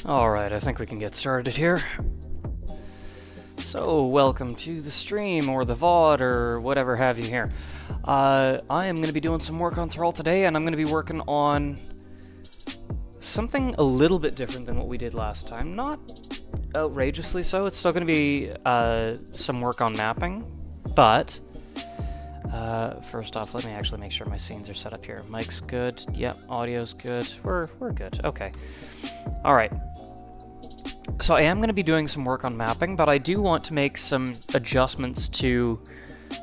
Alright, I think we can get started here. So, welcome to the stream, or the VOD, or whatever have you here. I am going to be doing some work on Thrall today, and I'm going to be working on something a little bit different than what we did last time. Not outrageously so, it's still going to be some work on mapping, but first off, let me actually make sure my scenes are set up here. Mic's good, yep, audio's good, we're good, okay. Alright. So I am going to be doing some work on mapping, but I do want to make some adjustments to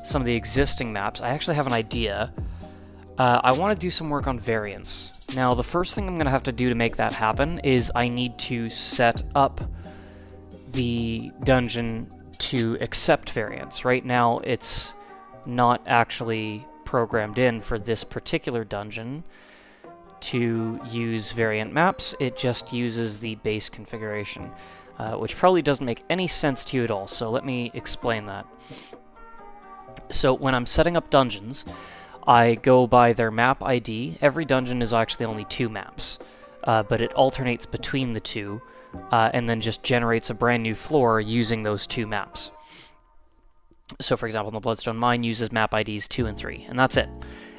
some of the existing maps. I actually have an idea. I want to do some work on variance. Now, the first thing I'm going to have to do to make that happen is I need to set up the dungeon to accept variance. Right now, it's not actually programmed in for this particular dungeon to use variant maps. It just uses the base configuration, which probably doesn't make any sense to you at all, so let me explain that. So when I'm setting up dungeons, I go by their map ID. Every dungeon is actually only 2 maps, but it alternates between the two, and then just generates a brand new floor using those 2 maps. So for example, the Bloodstone Mine uses map IDs 2 and 3, and that's it.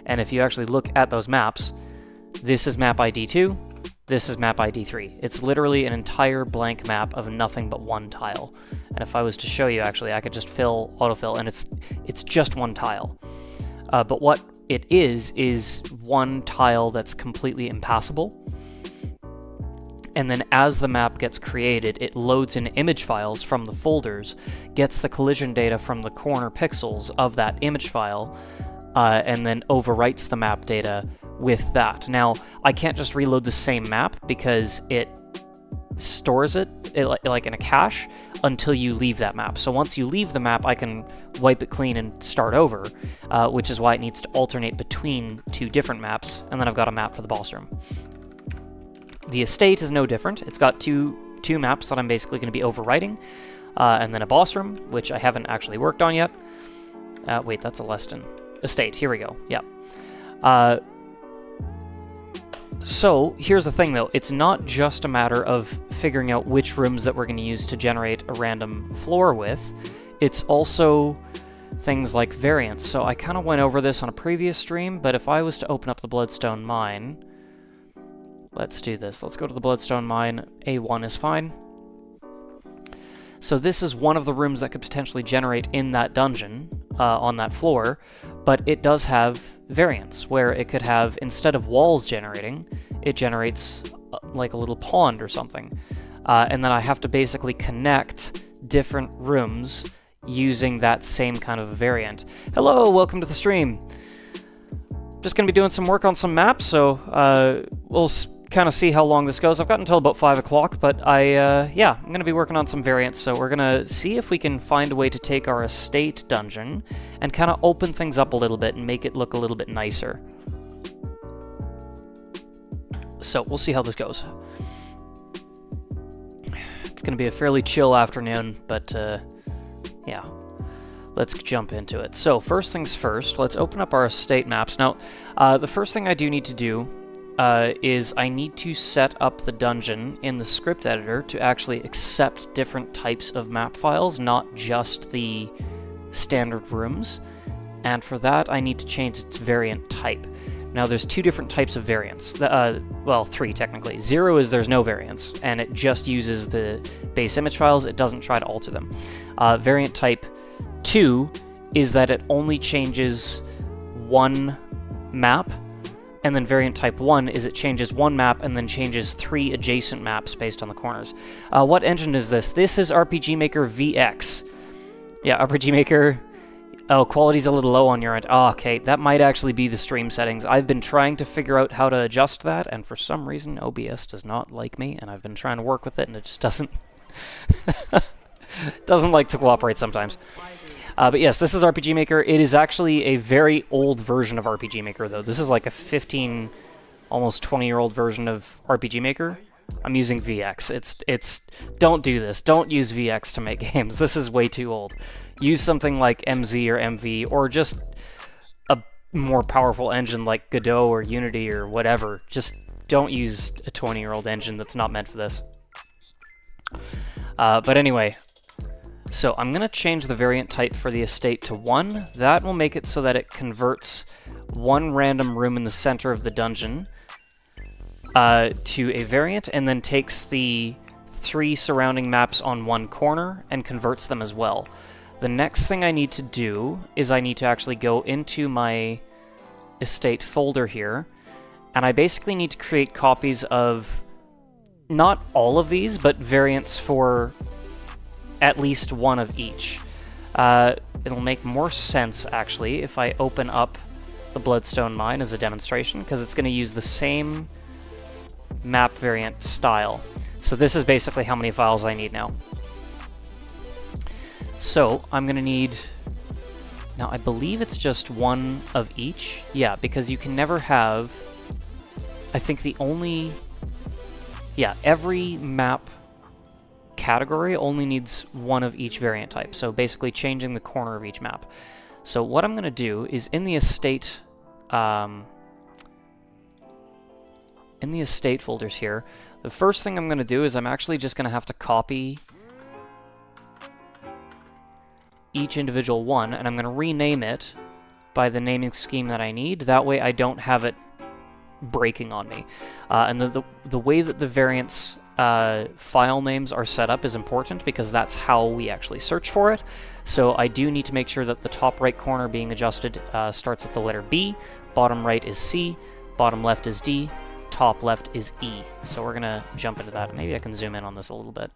And if you actually look at those maps, this is map ID 2, this is map ID 3. It's literally an entire blank map of nothing but one tile. And if I was to show you, actually, I could just autofill, and it's just one tile. But what it is one tile that's completely impassable. And then as the map gets created, it loads in image files from the folders, gets the collision data from the corner pixels of that image file, and then overwrites the map data with that. Now, I can't just reload the same map because it stores it like in a cache until you leave that map. So once you leave the map, I can wipe it clean and start over, which is why it needs to alternate between 2 different maps, and then I've got a map for the boss room. The estate is no different. It's got two maps that I'm basically going to be overwriting, and then a boss room, which I haven't actually worked on yet. Wait, that's a Leston. Estate, here we go, yeah. So, here's the thing though, it's not just a matter of figuring out which rooms that we're going to use to generate a random floor with, it's also things like variance. So I kind of went over this on a previous stream, but if I was to open up the Bloodstone Mine, let's do this. Let's go to the Bloodstone Mine. A1 is fine. So this is one of the rooms that could potentially generate in that dungeon, on that floor, but it does have variance, where it could have, instead of walls generating, it generates like a little pond or something. And then I have to basically connect different rooms using that same kind of variant. Hello, welcome to the stream. Just going to be doing some work on some maps, so we'll kind of see how long this goes. I've got until about 5 o'clock, but yeah, I'm going to be working on some variants, so we're going to see if we can find a way to take our estate dungeon and kind of open things up a little bit and make it look a little bit nicer. So, we'll see how this goes. It's going to be a fairly chill afternoon, but yeah. Let's jump into it. So, first things first, let's open up our estate maps. Now, the first thing I do need to do is I need to set up the dungeon in the script editor to actually accept different types of map files, not just the standard rooms. And for that, I need to change its variant type. Now, there's 2 different types of variants. Well, 3 technically. 0 is there's no variance, and it just uses the base image files. It doesn't try to alter them. Variant type 2 is that it only changes one map, and then variant type 1 is it changes one map and then changes 3 adjacent maps based on the corners. What engine is this? This is RPG Maker VX. Yeah, RPG Maker. Oh, quality's a little low on your end. Oh, okay, that might actually be the stream settings. I've been trying to figure out how to adjust that, and for some reason OBS does not like me, and I've been trying to work with it, and it just doesn't doesn't like to cooperate sometimes. But yes, this is RPG Maker. It is actually a very old version of RPG Maker, though. This is like a 15, almost 20-year-old version of RPG Maker. I'm using VX. Don't do this. Don't use VX to make games. This is way too old. Use something like MZ or MV, or just a more powerful engine like Godot or Unity or whatever. Just don't use a 20-year-old engine that's not meant for this. But anyway, so I'm going to change the variant type for the estate to 1. That will make it so that it converts one random room in the center of the dungeon to a variant, and then takes the 3 surrounding maps on one corner and converts them as well. The next thing I need to do is I need to actually go into my estate folder here, and I basically need to create copies of not all of these, but variants for at least one of each. It'll make more sense, actually, if I open up the Bloodstone Mine as a demonstration, because it's going to use the same map variant style. So this is basically how many files I need now. So I'm going to need... Now, I believe it's just one of each. Yeah, because you can never have... I think the only... Yeah, every map category only needs one of each variant type. So basically changing the corner of each map. So what I'm going to do is in the estate... in the estate folders here, the first thing I'm going to do is I'm actually just going to have to copy each individual one, and I'm going to rename it by the naming scheme that I need. That way I don't have it breaking on me. And the way that the variants file names are set up is important, because that's how we actually search for it. So I do need to make sure that the top right corner being adjusted starts with the letter B, bottom right is C, bottom left is D, top left is E. So we're gonna jump into that. Maybe I can zoom in on this a little bit.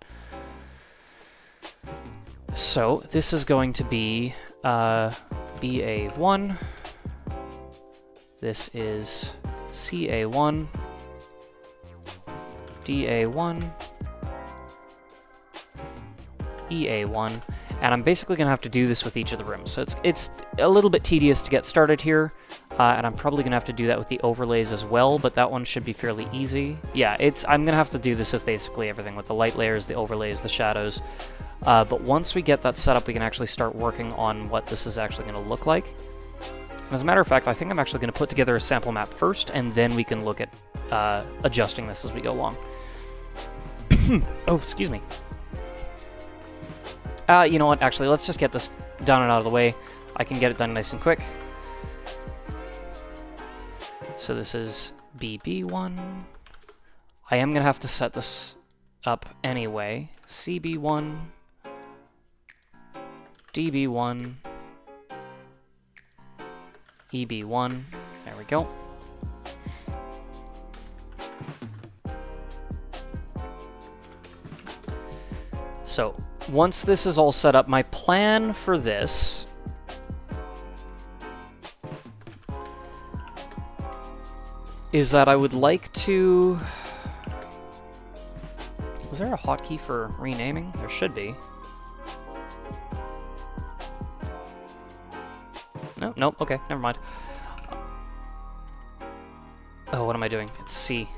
So this is going to be BA1. This is CA1, DA1, EA1, and I'm basically going to have to do this with each of the rooms. So it's a little bit tedious to get started here, and I'm probably going to have to do that with the overlays as well, but that one should be fairly easy. Yeah, I'm going to have to do this with basically everything, with the light layers, the overlays, the shadows. But once we get that set up, we can actually start working on what this is actually going to look like. As a matter of fact, I think I'm actually going to put together a sample map first, and then we can look at adjusting this as we go along. Oh, excuse me. You know what, actually, let's just get this done and out of the way. I can get it done nice and quick. So this is BB1. I am going to have to set this up anyway. CB1, DB1, EB1. There we go. So, once this is all set up, my plan for this is that I would like to... Was there a hotkey for renaming? There should be. No, nope, okay, never mind. Oh, what am I doing? It's C.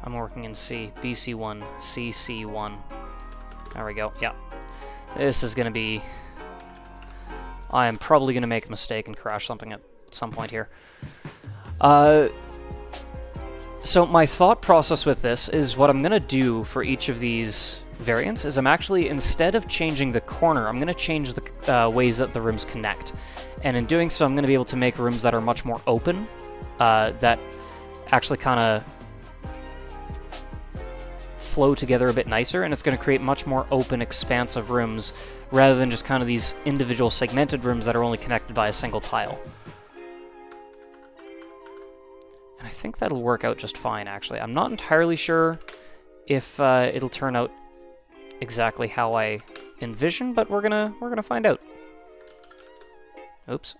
I'm working in C. BC1, CC1. There we go, yeah. This is gonna be... I am probably gonna make a mistake and crash something at some point here. So my thought process with this is what I'm gonna do for each of these variants is I'm actually, instead of changing the corner, I'm gonna change the ways that the rooms connect. And in doing so, I'm gonna be able to make rooms that are much more open, that actually kind of flow together a bit nicer, and it's going to create much more open, expansive rooms rather than just kind of these individual segmented rooms that are only connected by a single tile. And I think that'll work out just fine, actually. I'm not entirely sure if it'll turn out exactly how I envision, but we're gonna find out. Oops.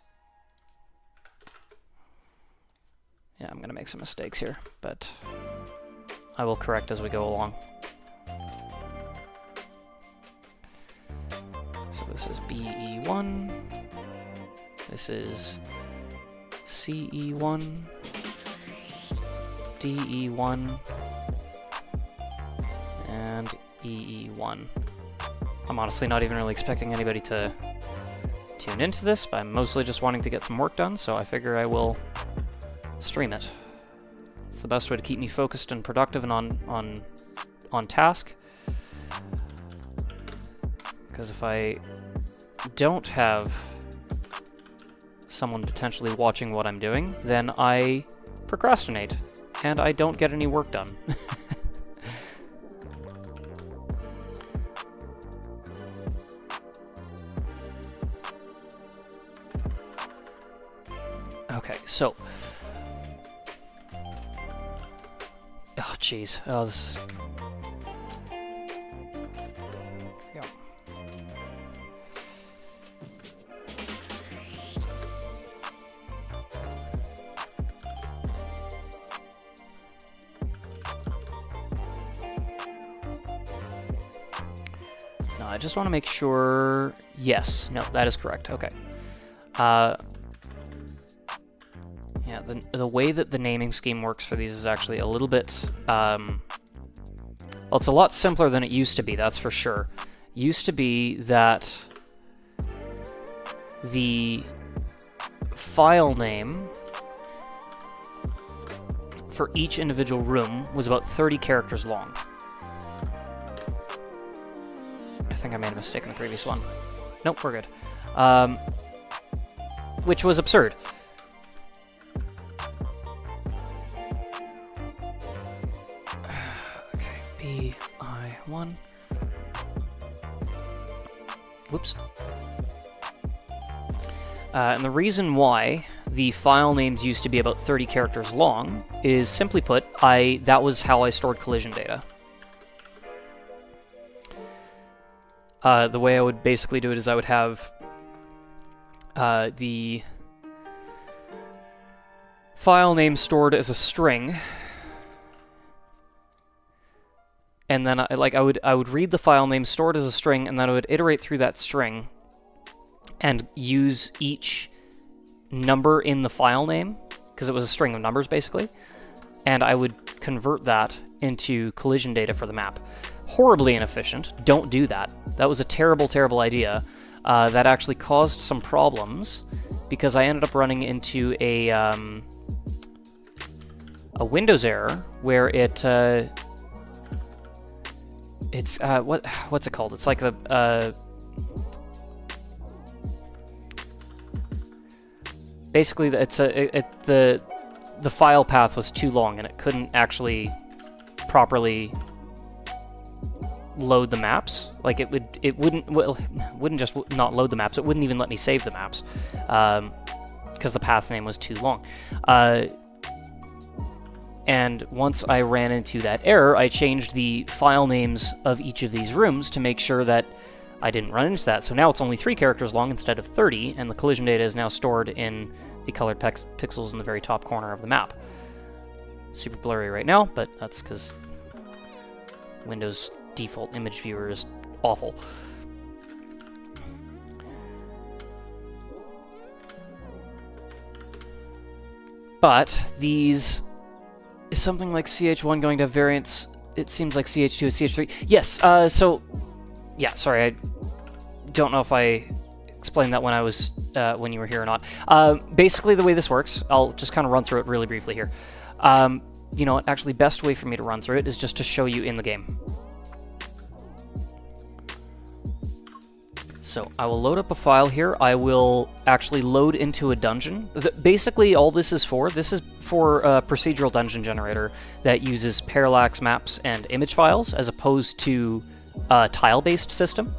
Yeah, I'm gonna make some mistakes here, but I will correct as we go along. So this is BE1. This is CE1. DE1. And EE1. I'm honestly not even really expecting anybody to tune into this, but I'm mostly just wanting to get some work done, so I figure I will stream it. It's the best way to keep me focused and productive and on task. Because if I don't have someone potentially watching what I'm doing, then I procrastinate, and I don't get any work done. Okay, so... Oh, jeez. Oh, this is... There we go. No, I just want to make sure... Yes. No, that is correct. Okay. Yeah, the way that the naming scheme works for these is actually a little bit, well, it's a lot simpler than it used to be, that's for sure. It used to be that the file name for each individual room was about 30 characters long. I think I made a mistake in the previous one. Nope, we're good. Which was absurd. I1. Whoops. And the reason why the file names used to be about 30 characters long is, simply put, that was how I stored collision data. The way I would basically do it is I would have the file name stored as a string, and then I would read the file name stored as a string, and then I would iterate through that string and use each number in the file name, because it was a string of numbers basically, and I would convert that into collision data for the map. Horribly inefficient. Don't do that. That was a terrible, terrible idea. That actually caused some problems because I ended up running into a Windows error where it's what's it called? It's like basically the file path was too long and it couldn't actually properly load the maps. Like it wouldn't just not load the maps, it wouldn't even let me save the maps because the path name was too long. And once I ran into that error, I changed the file names of each of these rooms to make sure that I didn't run into that. So now it's only 3 characters long instead of 30, and the collision data is now stored in the colored pixels in the very top corner of the map. Super blurry right now, but that's because Windows default image viewer is awful. But these... Is something like CH1 going to have variants? It seems like CH2 and CH3. Yes, so... Yeah, sorry, I don't know if I explained that when I was when you were here or not. Basically, the way this works, I'll just kind of run through it really briefly here. You know what, actually, best way for me to run through it is just to show you in the game. So I will load up a file here. I will actually load into a dungeon. Basically, all this is for a procedural dungeon generator that uses parallax maps and image files as opposed to a tile-based system.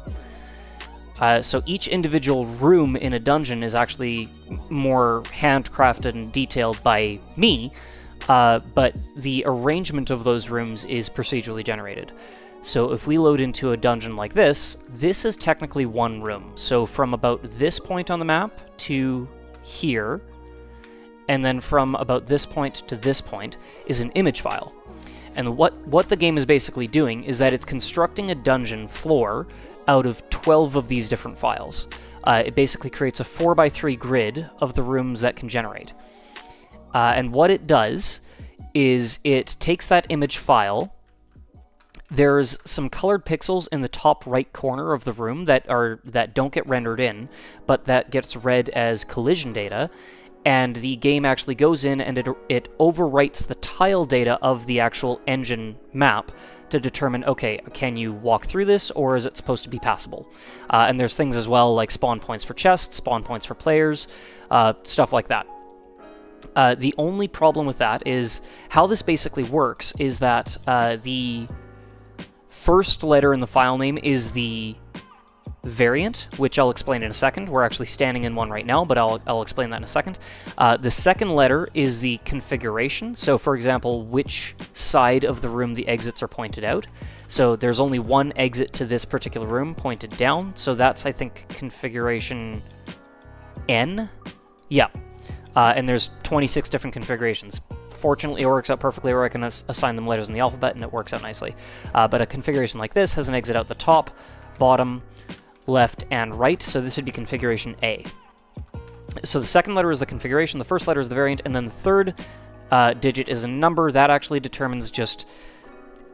So each individual room in a dungeon is actually more handcrafted and detailed by me, but the arrangement of those rooms is procedurally generated. So if we load into a dungeon like this, this is technically one room. So from about this point on the map to here, and then from about this point to this point is an image file. And what the game is basically doing is that it's constructing a dungeon floor out of 12 of these different files. It basically creates a 4x3 grid of the rooms that can generate. And what it does is it takes that image file. There's some colored pixels in the top right corner of the room that don't get rendered in, but that gets read as collision data, and the game actually goes in and it overwrites the tile data of the actual engine map to determine, okay, can you walk through this, or is it supposed to be passable? And there's things as well like spawn points for chests, spawn points for players, stuff like that. The only problem with that is how this basically works is that the first letter in the file name is the variant, which I'll explain in a second. We're actually standing in one right now, but I'll explain that in a second. The second letter is the configuration. So for example, which side of the room the exits are pointed out. So there's only one exit to this particular room pointed down. So that's, I think, configuration N. Yeah. And there's 26 different configurations. Fortunately, it works out perfectly where I can assign them letters in the alphabet, and it works out nicely. But a configuration like this has an exit out the top, bottom, left, and right, so this would be configuration A. So the second letter is the configuration, the first letter is the variant, and then the third digit is a number. That actually determines just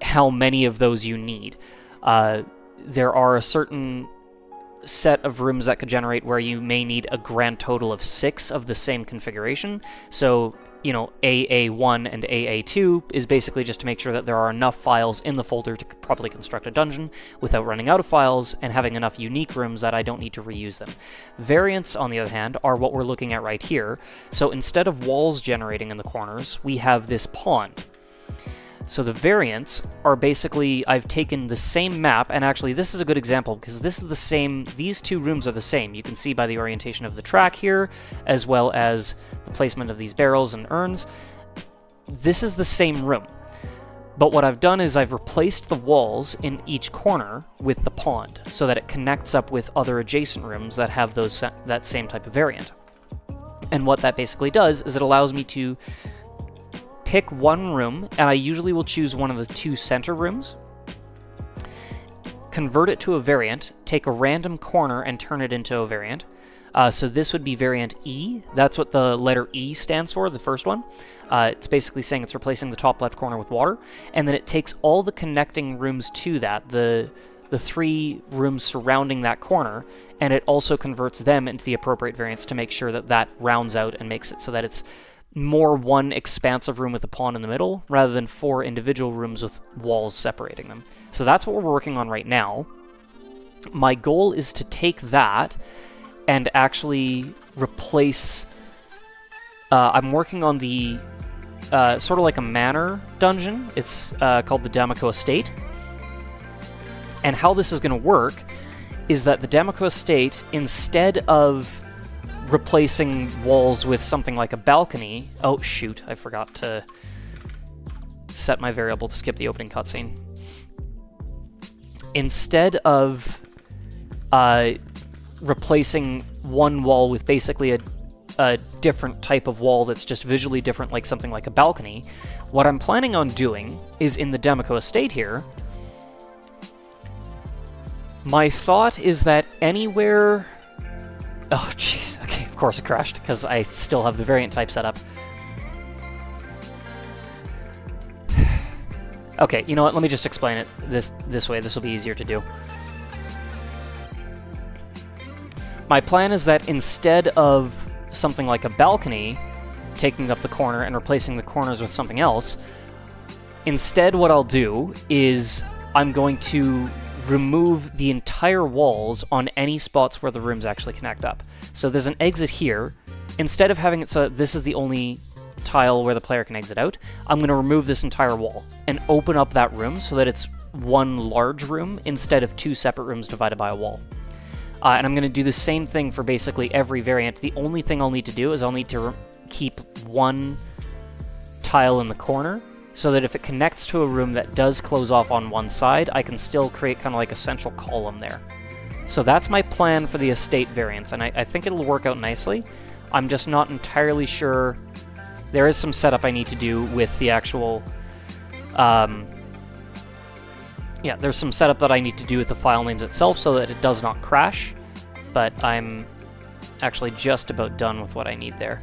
how many of those you need. There are a certain set of rooms that could generate where you may need a grand total of 6 of the same configuration. So, you know, AA1 and AA2 is basically just to make sure that there are enough files in the folder to properly construct a dungeon without running out of files and having enough unique rooms that I don't need to reuse them. Variants, on the other hand, are what we're looking at right here. So instead of walls generating in the corners, we have this pond. So the variants are basically, I've taken the same map, and actually this is a good example because this is the same, these two rooms are the same. You can see by the orientation of the track here, as well as the placement of these barrels and urns. This is the same room. But what I've done is I've replaced the walls in each corner with the pond so that it connects up with other adjacent rooms that have those that same type of variant. And what that basically does is it allows me to pick one room, and I usually will choose one of the 2 center rooms, convert it to a variant, take a random corner and turn it into a variant. So this would be variant E. That's what the letter E stands for, the first one. It's basically saying it's replacing the top left corner with water, and then it takes all the connecting rooms to that, the 3 rooms surrounding that corner, and it also converts them into the appropriate variants to make sure that that rounds out and makes it so that it's more one expansive room with a pond in the middle, rather than 4 individual rooms with walls separating them. So that's what we're working on right now. My goal is to take that and actually replace... I'm working on the sort of like a manor dungeon. It's called the Damaco Estate. And how this is going to work is that the Damaco Estate, instead of replacing walls with something like a balcony... Oh, shoot, I forgot to set my variable to skip the opening cutscene. Instead of replacing one wall with basically a different type of wall that's just visually different, like something like a balcony, what I'm planning on doing is in the Damaco Estate here, my thought is that anywhere... Oh, jeez. Okay, of course it crashed, because I still have the variant type set up. Okay, you know what? Let me just explain it this way. This will be easier to do. My plan is that instead of something like a balcony taking up the corner and replacing the corners with something else, instead what I'll do is I'm going to remove the entire walls on any spots where the rooms actually connect up. So there's an exit here. Instead of having it so this is the only tile where the player can exit out, I'm going to remove this entire wall and open up that room so that it's one large room instead of 2 separate rooms divided by a wall. And I'm going to do the same thing for basically every variant. The only thing I'll need to do is I'll need to keep one tile in the corner, so that if it connects to a room that does close off on one side, I can still create kind of like a central column there. So that's my plan for the estate variants, and I think it'll work out nicely. I'm just not entirely sure. There is some setup I need to do with the actual... yeah, there's some setup that I need to do with the file names itself so that it does not crash, but I'm actually just about done with what I need there.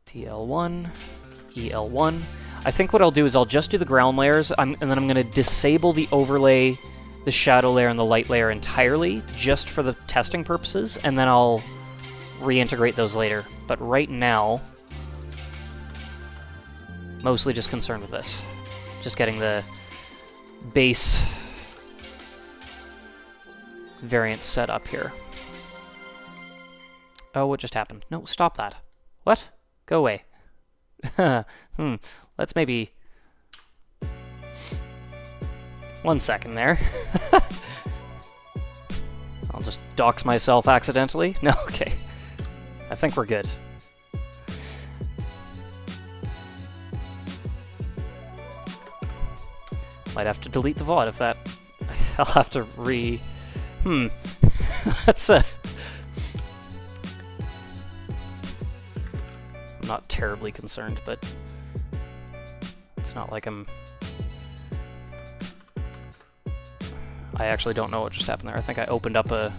TL1, EL1. I think what I'll do is I'll just do the ground layers, and then I'm going to disable the overlay, the shadow layer, and the light layer entirely, just for the testing purposes, and then I'll reintegrate those later. But right now, Mostly just concerned with this. Just getting the base variant set up here. Oh, what just happened? No, stop that. What? Go away. Let's maybe... 1 second there. I'll just dox myself accidentally. No, okay. I think we're good. Might have to delete the VOD if that... I'll have to That's a... I'm not terribly concerned, but... It's not like I'm... I actually don't know what just happened there. I think I opened up a...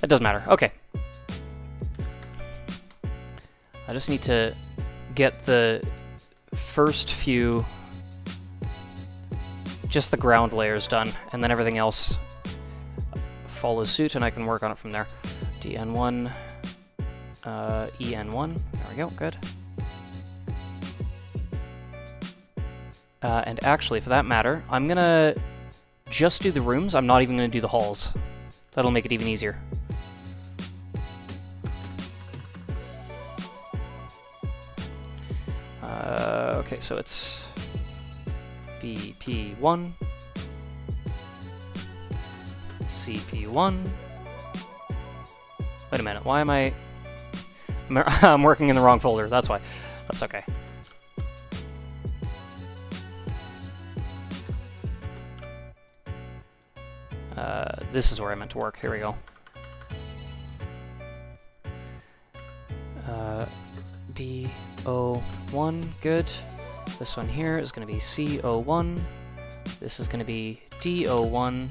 It doesn't matter. Okay. I just need to get the first few... just the ground layers done, and then everything else follows suit, and I can work on it from there. DN1, EN1, there we go, good. And actually, for that matter, I'm gonna just do the rooms. I'm not even gonna do the halls. That'll make it even easier. Okay, so it's BP1, CP1. Wait a minute, why am I... I'm working in the wrong folder, that's why. That's okay. This is where I meant to work, here we go. B01, good. This one here is going to be CO1, this is going to be DO1,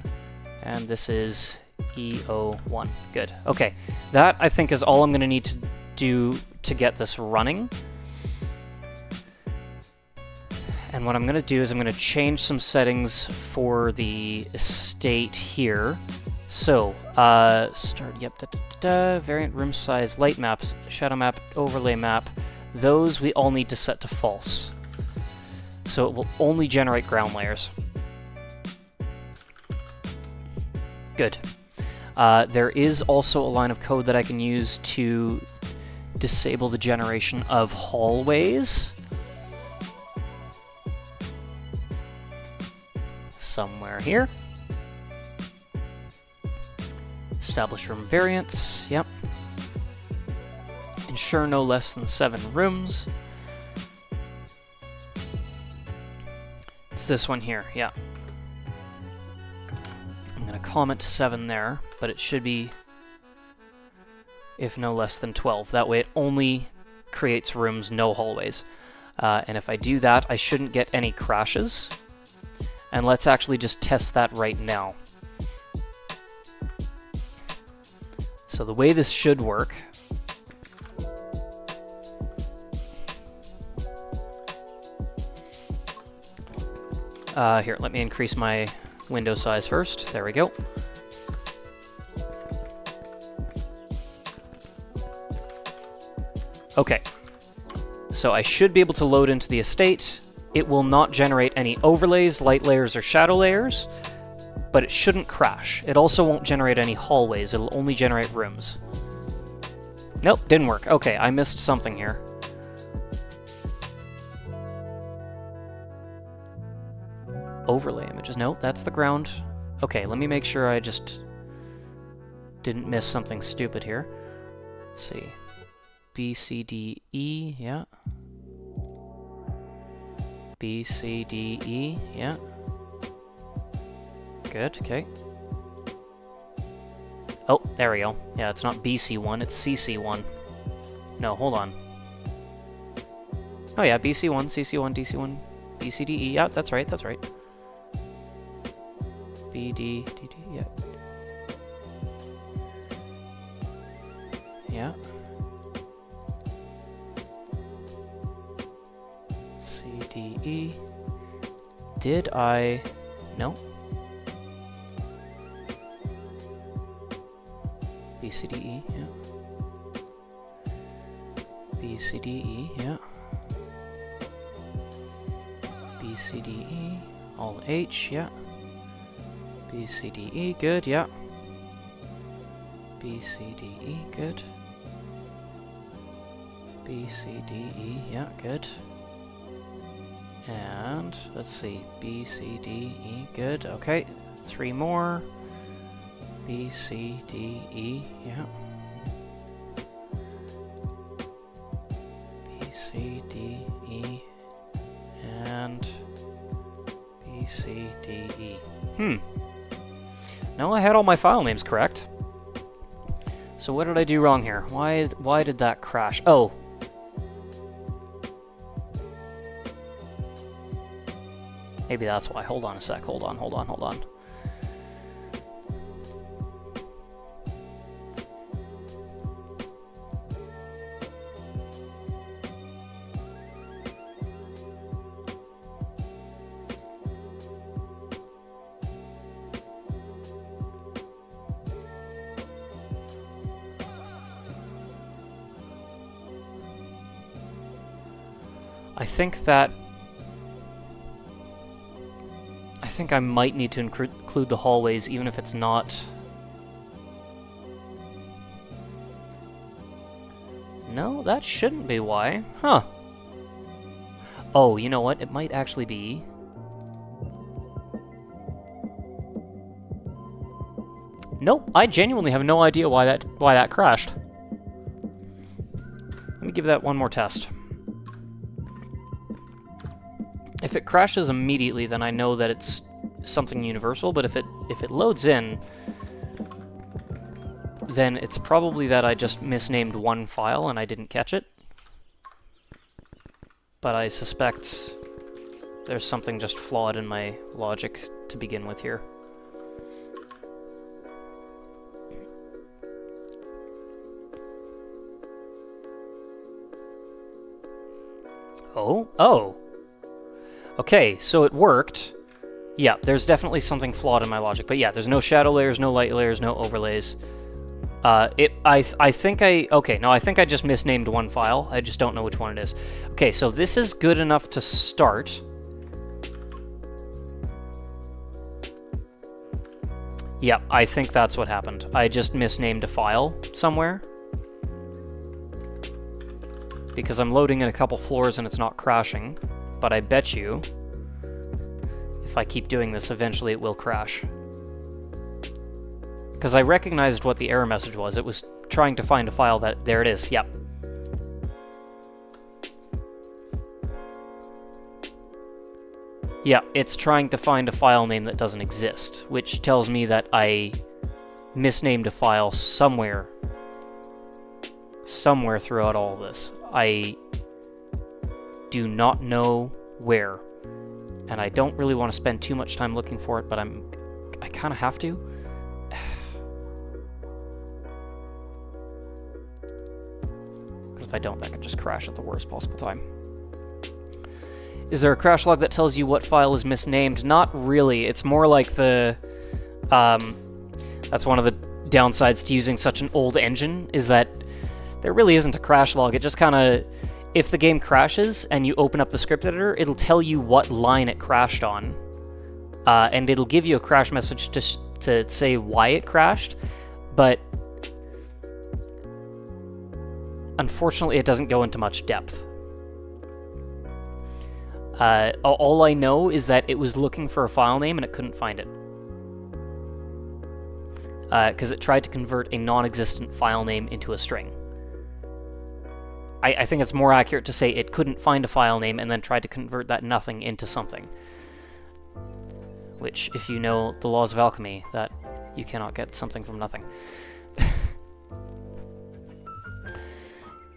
and this is EO1. Good. Okay, that I think is all I'm going to need to do to get this running. And what I'm going to do is I'm going to change some settings for the estate here. So, start, yep, variant room size, light maps, shadow map, overlay map, those we all need to set to false. So it will only generate ground layers. Good. There is also a line of code that I can use to disable the generation of hallways. Somewhere here. Establish room variants, yep. Ensure no less than 7 rooms. It's this one here, yeah. I'm going to comment 7 there, but it should be if no less than 12. That way it only creates rooms, no hallways. And if I do that, I shouldn't get any crashes. And let's actually just test that right now. So the way this should work... here, let me increase my window size first. There we go. Okay. So I should be able to load into the estate. It will not generate any overlays, light layers, or shadow layers, but it shouldn't crash. It also won't generate any hallways. It'll only generate rooms. Nope, didn't work. Okay, I missed something here. Overlay images. Nope, that's the ground. Okay, let me make sure I just didn't miss something stupid here. Let's see. B, C, D, E, yeah. B, C, D, E, yeah. Good, okay. Oh, there we go. Yeah, it's not BC1, it's CC1. No, hold on. Oh yeah, BC1, CC1, DC1, BCDE. Yeah, that's right, that's right. BD, DD, yeah. Yeah. CDE. Did I... No. BCDE, yeah. BCDE, yeah. C, D, E. All H, yeah. B, C, D, E, good, yeah. B, C, D, E, good. B, C, D, E, yeah, good. And, let's see, B, C, D, E, good, okay. 3 more. B, C, D, E, yeah. B, C, D, E, and B, C, D, E. No, I had all my file names correct. So what did I do wrong here? Why did that crash? Oh. Maybe that's why. Hold on a sec. Hold on. I think I might need to include the hallways, even if it's not... No, that shouldn't be why. Huh. Oh, you know what? It might actually be... Nope, I genuinely have no idea why that crashed. Let me give that one more test. If it crashes immediately, then I know that it's something universal, but if it loads in, then it's probably that I just misnamed one file and I didn't catch it. But I suspect there's something just flawed in my logic to begin with here. Oh. Okay, so it worked. Yeah, there's definitely something flawed in my logic, but yeah, there's no shadow layers, no light layers, no overlays. I think I just misnamed one file. I just don't know which one it is. Okay, so this is good enough to start. Yeah, I think that's what happened. I just misnamed a file somewhere. Because I'm loading in a couple floors and it's not crashing. But I bet you, if I keep doing this, eventually it will crash. Because I recognized what the error message was. It was trying to find a file that... There it is, yep. Yeah, it's trying to find a file name that doesn't exist, which tells me that I misnamed a file somewhere throughout all this. I do not know where, and I don't really want to spend too much time looking for it, but I kind of have to. Because if I don't, that could just crash at the worst possible time. Is there a crash log that tells you what file is misnamed? Not really. It's more like the... that's one of the downsides to using such an old engine, is that there really isn't a crash log. It just kind of... If the game crashes and you open up the script editor, it'll tell you what line it crashed on. And it'll give you a crash message to say why it crashed, but unfortunately it doesn't go into much depth. All I know is that it was looking for a file name and it couldn't find it. Because it tried to convert a non-existent file name into a string. I think it's more accurate to say it couldn't find a file name and then tried to convert that nothing into something. Which, if you know the laws of alchemy, that you cannot get something from nothing.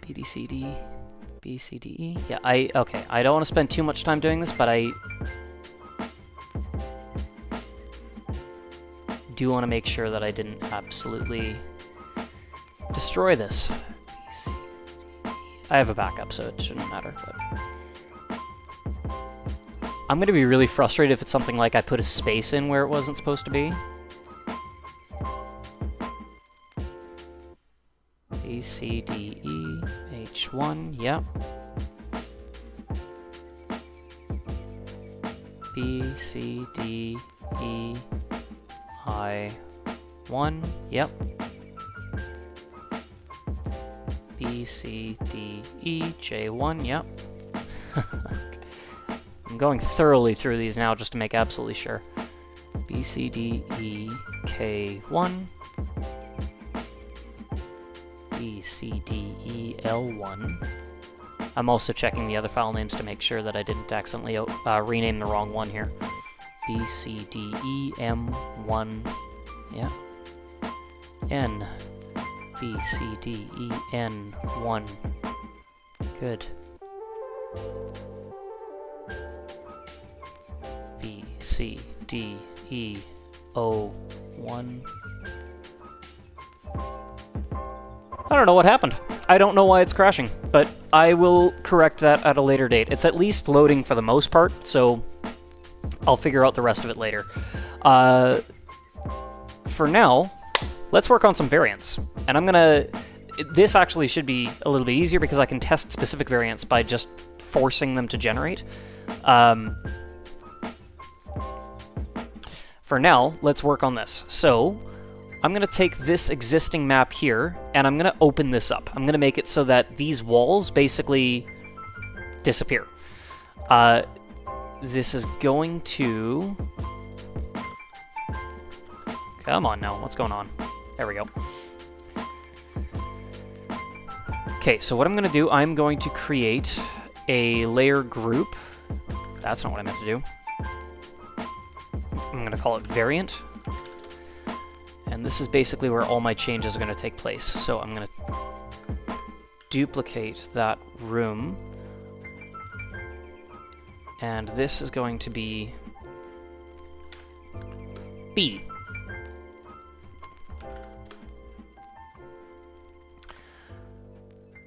BDCD, BCDE. Yeah, okay, I don't want to spend too much time doing this, but I do want to make sure that I didn't absolutely destroy this. I have a backup, so it shouldn't matter, but... I'm going to be really frustrated if it's something like I put a space in where it wasn't supposed to be. A, C, D, E, H1, yep. B, C, D, E, I, 1, yep. B, C, D, E, J, 1, yep. I'm going thoroughly through these now just to make absolutely sure. B, C, D, E, K, 1. B, C, D, E, L, 1. I'm also checking the other file names to make sure that I didn't accidentally rename the wrong one here. B, C, D, E, M, 1. Yeah. N. B, C, D, E, N, 1. Good. B, C, D, E, O, 1. I don't know what happened. I don't know why it's crashing, but I will correct that at a later date. It's at least loading for the most part, so I'll figure out the rest of it later. For now, let's work on some variants. And I'm gonna... This actually should be a little bit easier because I can test specific variants by just forcing them to generate. For now, let's work on this. So, I'm going to take this existing map here, and I'm going to open this up. I'm going to make it so that these walls basically disappear. This is going to... Come on now, what's going on? There we go. Okay, so what I'm going to do, I'm going to create a layer group. That's not what I meant to do. I'm going to call it variant. And this is basically where all my changes are going to take place. So I'm going to duplicate that room. And this is going to be B.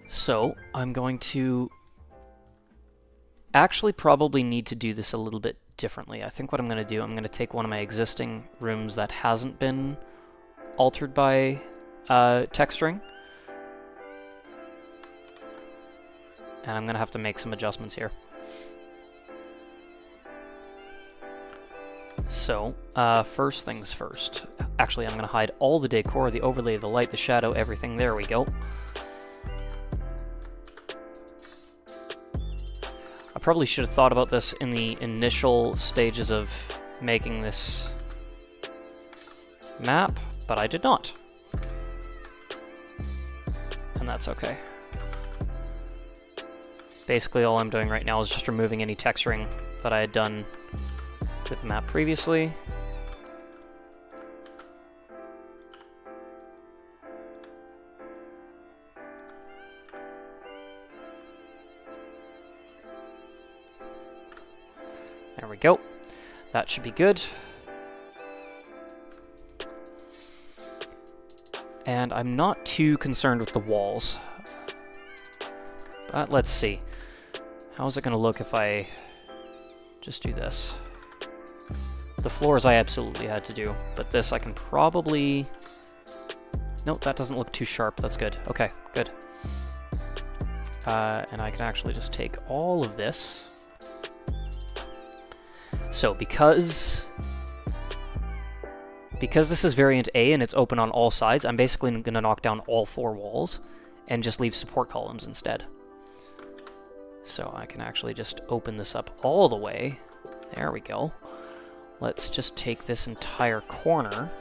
So I'm going to actually probably need to do this a little bit differently. I think what I'm going to do, I'm going to take one of my existing rooms that hasn't been altered by texturing, and I'm going to have to make some adjustments here. So, first things first. Actually, I'm going to hide all the decor, the overlay, the light, the shadow, everything. There we go. I probably should have thought about this in the initial stages of making this map, but I did not. And that's okay. Basically, all I'm doing right now is just removing any texturing that I had done with the map previously. There we go. That should be good. And I'm not too concerned with the walls. But let's see. How is it going to look if I just do this? The floors I absolutely had to do, but this I can probably... Nope, that doesn't look too sharp. That's good. Okay, good. And I can actually just take all of this. So because this is variant A and it's open on all sides, I'm basically going to knock down all 4 walls and just leave support columns instead. So I can actually just open this up all the way. There we go. Let's just take this entire corner.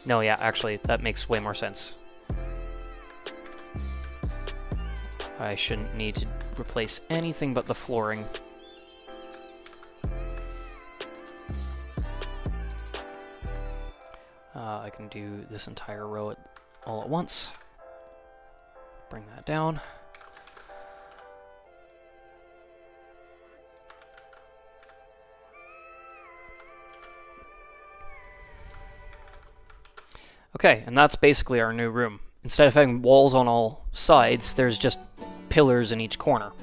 No, yeah, actually, that makes way more sense. I shouldn't need to replace anything but the flooring. I can do this entire row all at once. Bring that down. Okay, and that's basically our new room. Instead of having walls on all sides, there's just pillars in each corner.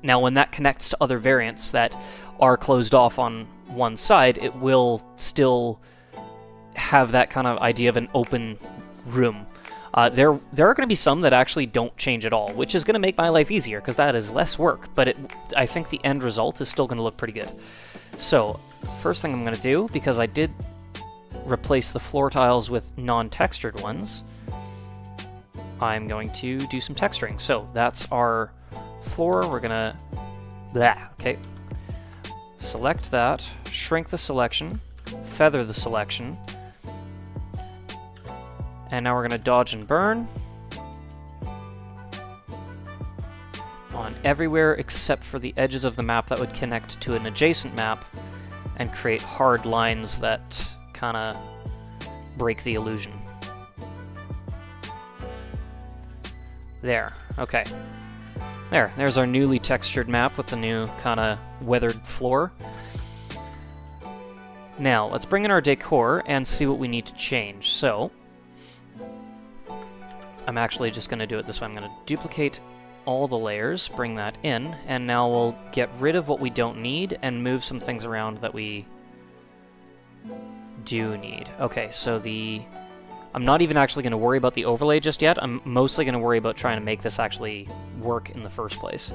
Now, when that connects to other variants that are closed off on one side, it will still have that kind of idea of an open room. There are going to be some that actually don't change at all, which is going to make my life easier, because that is less work, but I think the end result is still going to look pretty good. So, first thing I'm going to do, because I did replace the floor tiles with non-textured ones, I'm going to do some texturing. So, that's our floor. We're going to... okay. Select that, shrink the selection, feather the selection, and now we're going to dodge and burn on everywhere except for the edges of the map that would connect to an adjacent map and create hard lines that kind of break the illusion. There, okay. There's our newly textured map with the new kind of weathered floor. Now, let's bring in our decor and see what we need to change. So, I'm actually just going to do it this way. I'm going to duplicate all the layers, bring that in, and now we'll get rid of what we don't need and move some things around that we do need. Okay, so I'm not even actually going to worry about the overlay just yet. I'm mostly going to worry about trying to make this actually work in the first place.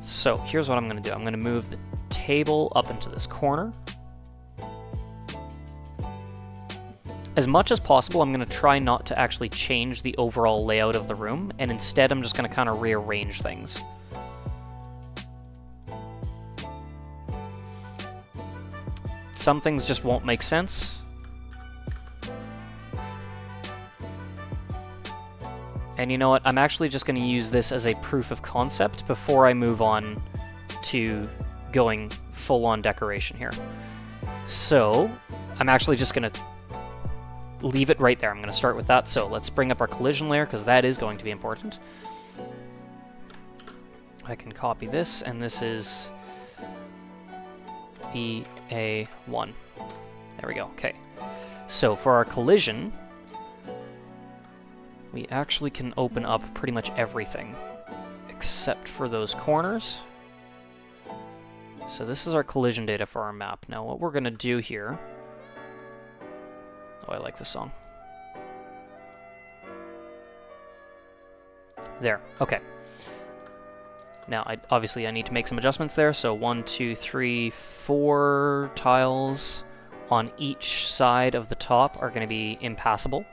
So here's what I'm going to do. I'm going to move the table up into this corner. As much as possible, I'm going to try not to actually change the overall layout of the room, and instead I'm just going to kind of rearrange things. Some things just won't make sense. And you know what? I'm actually just going to use this as a proof of concept before I move on to going full-on decoration here. So, I'm actually just going to leave it right there. I'm going to start with that. So, let's bring up our collision layer, because that is going to be important. I can copy this, and this is BA1. There we go. Okay. So, for our collision, we actually can open up pretty much everything, except for those corners. So this is our collision data for our map. Now what we're going to do here... Oh, I like this song. There, okay. Now, obviously I need to make some adjustments there, so 1, 2, 3, 4 tiles on each side of the top are going to be impassable.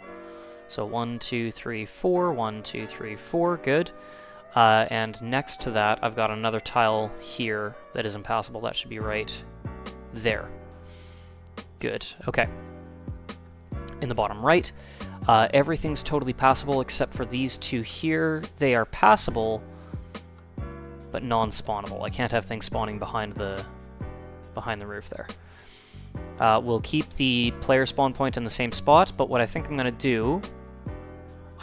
So 1, 2, 3, 4, 1, 2, 3, 4, good. And next to that, I've got another tile here that is impassable. That should be right there. Good, okay. In the bottom right, everything's totally passable except for these two here. They are passable, but non-spawnable. I can't have things spawning behind the roof there. We'll keep the player spawn point in the same spot, but what I think I'm going to do,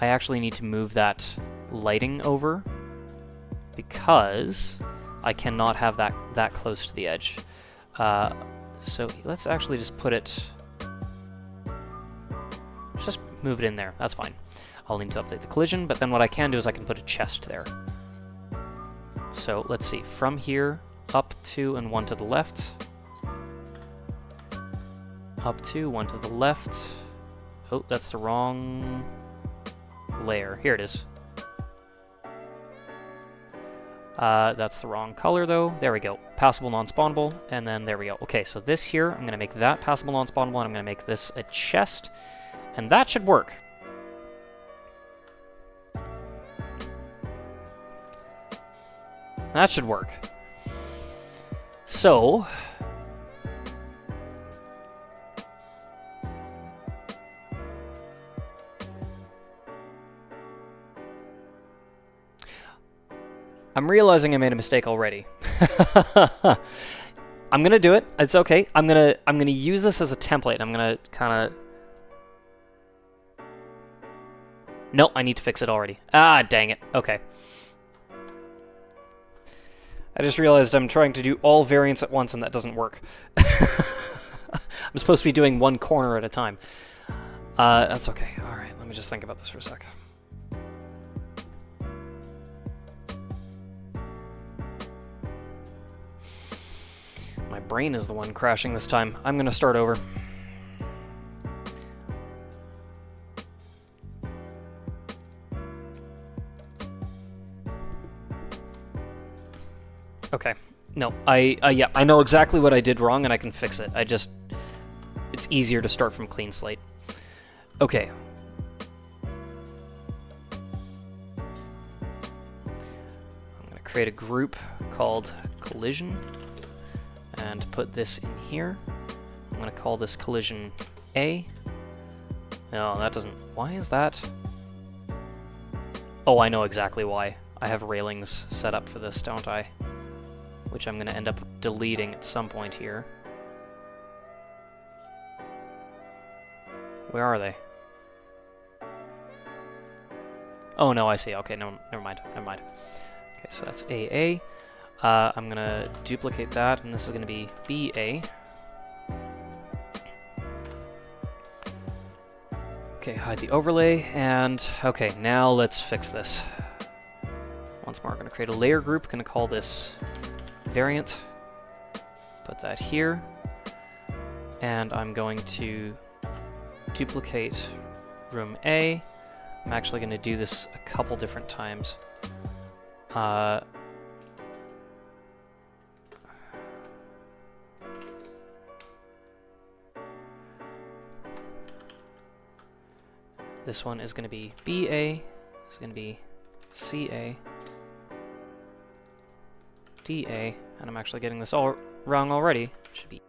I actually need to move that lighting over because I cannot have that close to the edge. So let's actually just put it... Just move it in there. That's fine. I'll need to update the collision, but then what I can do is I can put a chest there. So let's see. From here, up 2 and 1 to the left. Up 2, 1 to the left. Oh, that's the wrong layer. Here it is. That's the wrong color, though. There we go. Passable, non-spawnable, and then there we go. Okay, so this here, I'm going to make that passable, non-spawnable, and I'm going to make this a chest, and that should work. That should work. So... I'm realizing I made a mistake already. I'm gonna do it. It's okay. I'm gonna use this as a template. I'm gonna kind of... Nope, I need to fix it already. Ah, dang it. Okay. I just realized I'm trying to do all variants at once and that doesn't work. I'm supposed to be doing one corner at a time. That's okay. Alright, let me just think about this for a sec. My brain is the one crashing this time. I'm gonna start over. Okay. No, yeah, I know exactly what I did wrong and I can fix it. It's easier to start from clean slate. Okay. I'm going to create a group called collision and put this in here. I'm going to call this collision A. No, that doesn't... Why is that? Oh, I know exactly why. I have railings set up for this, don't I? Which I'm going to end up deleting at some point here. Where are they? Oh, no, I see. Okay, no, never mind. Never mind. Okay, so that's AA. I'm going to duplicate that, and this is going to be BA. Okay, hide the overlay, and okay, now let's fix this. Once more, I'm going to create a layer group. Going to call this variant. Put that here. And I'm going to duplicate room A. I'm actually going to do this a couple different times. This one is going to be BA. This is going to be CA. DA. And I'm actually getting this all wrong already. It should be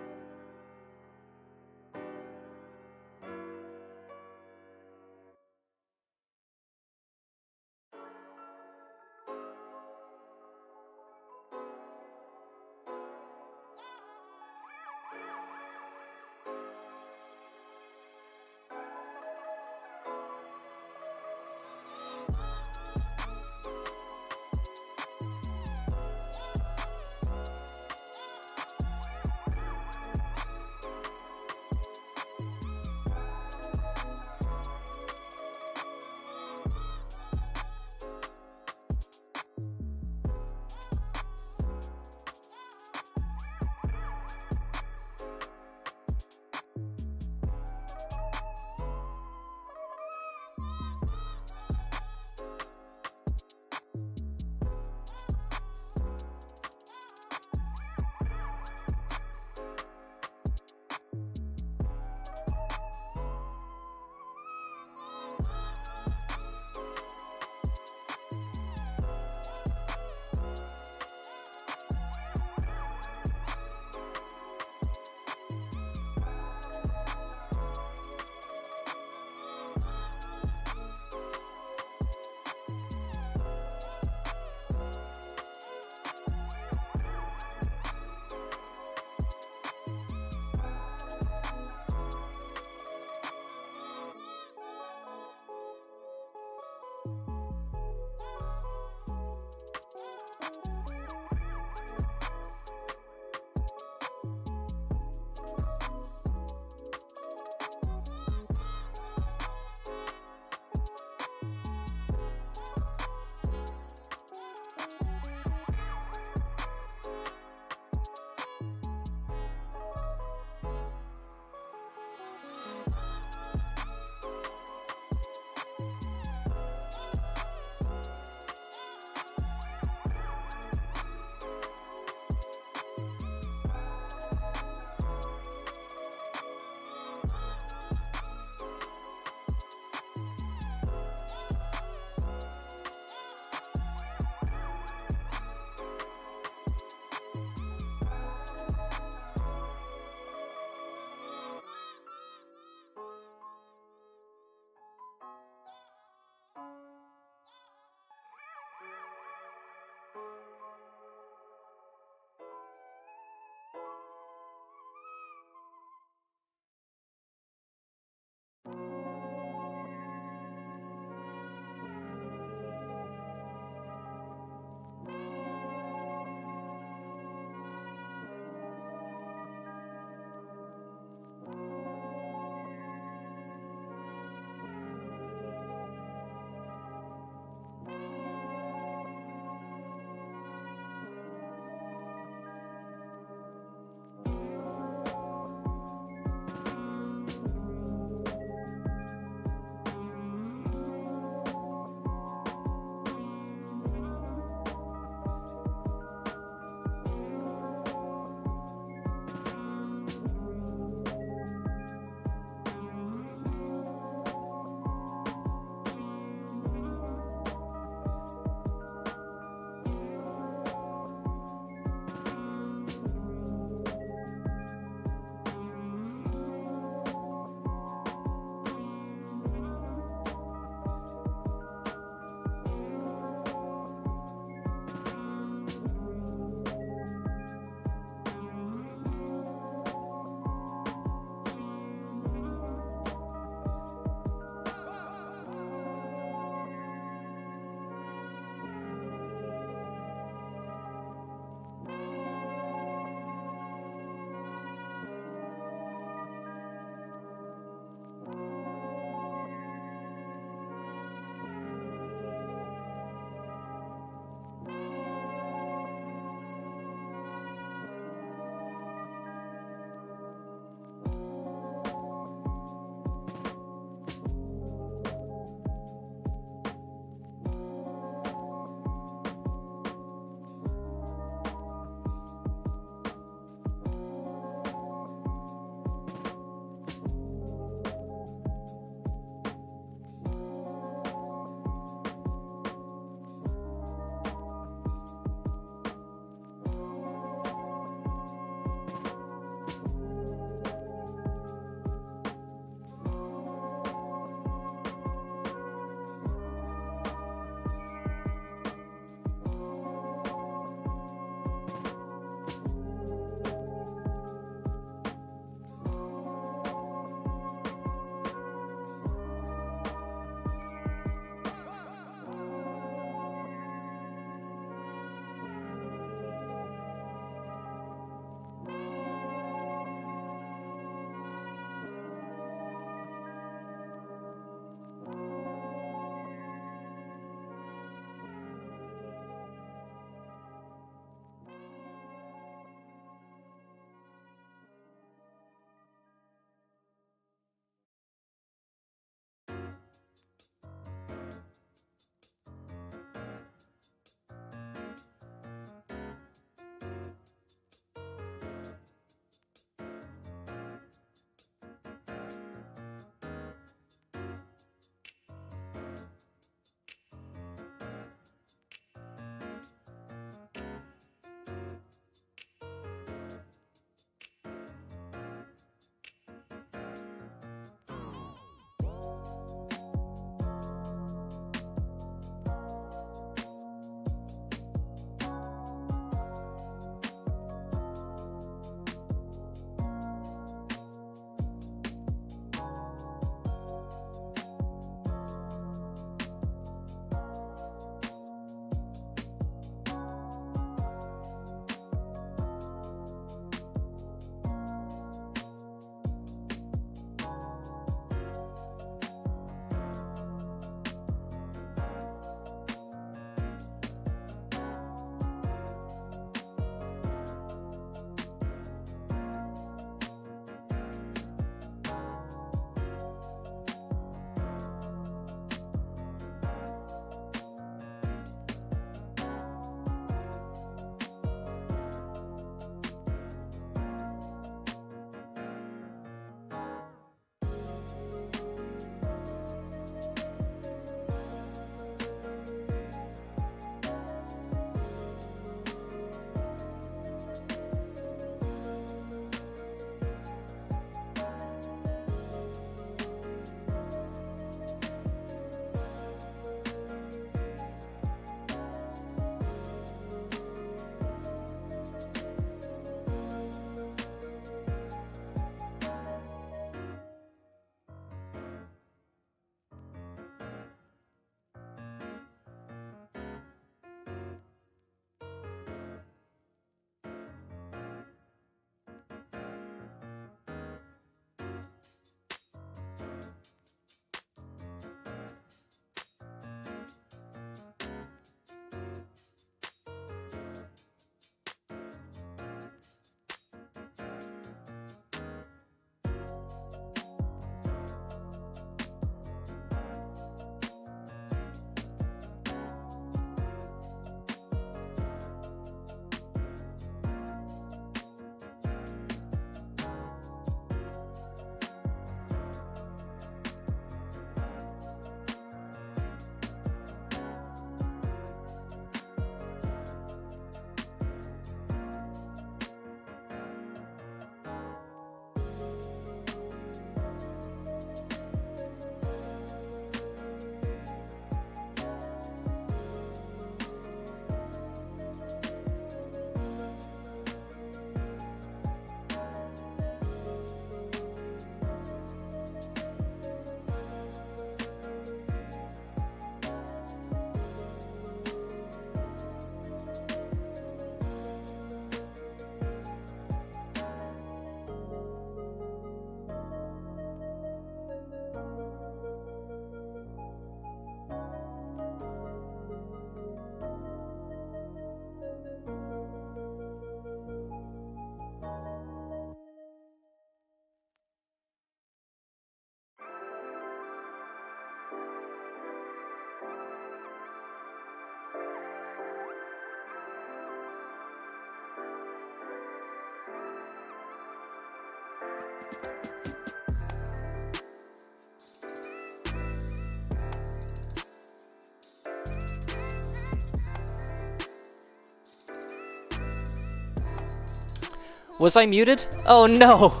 Was I muted? Oh no!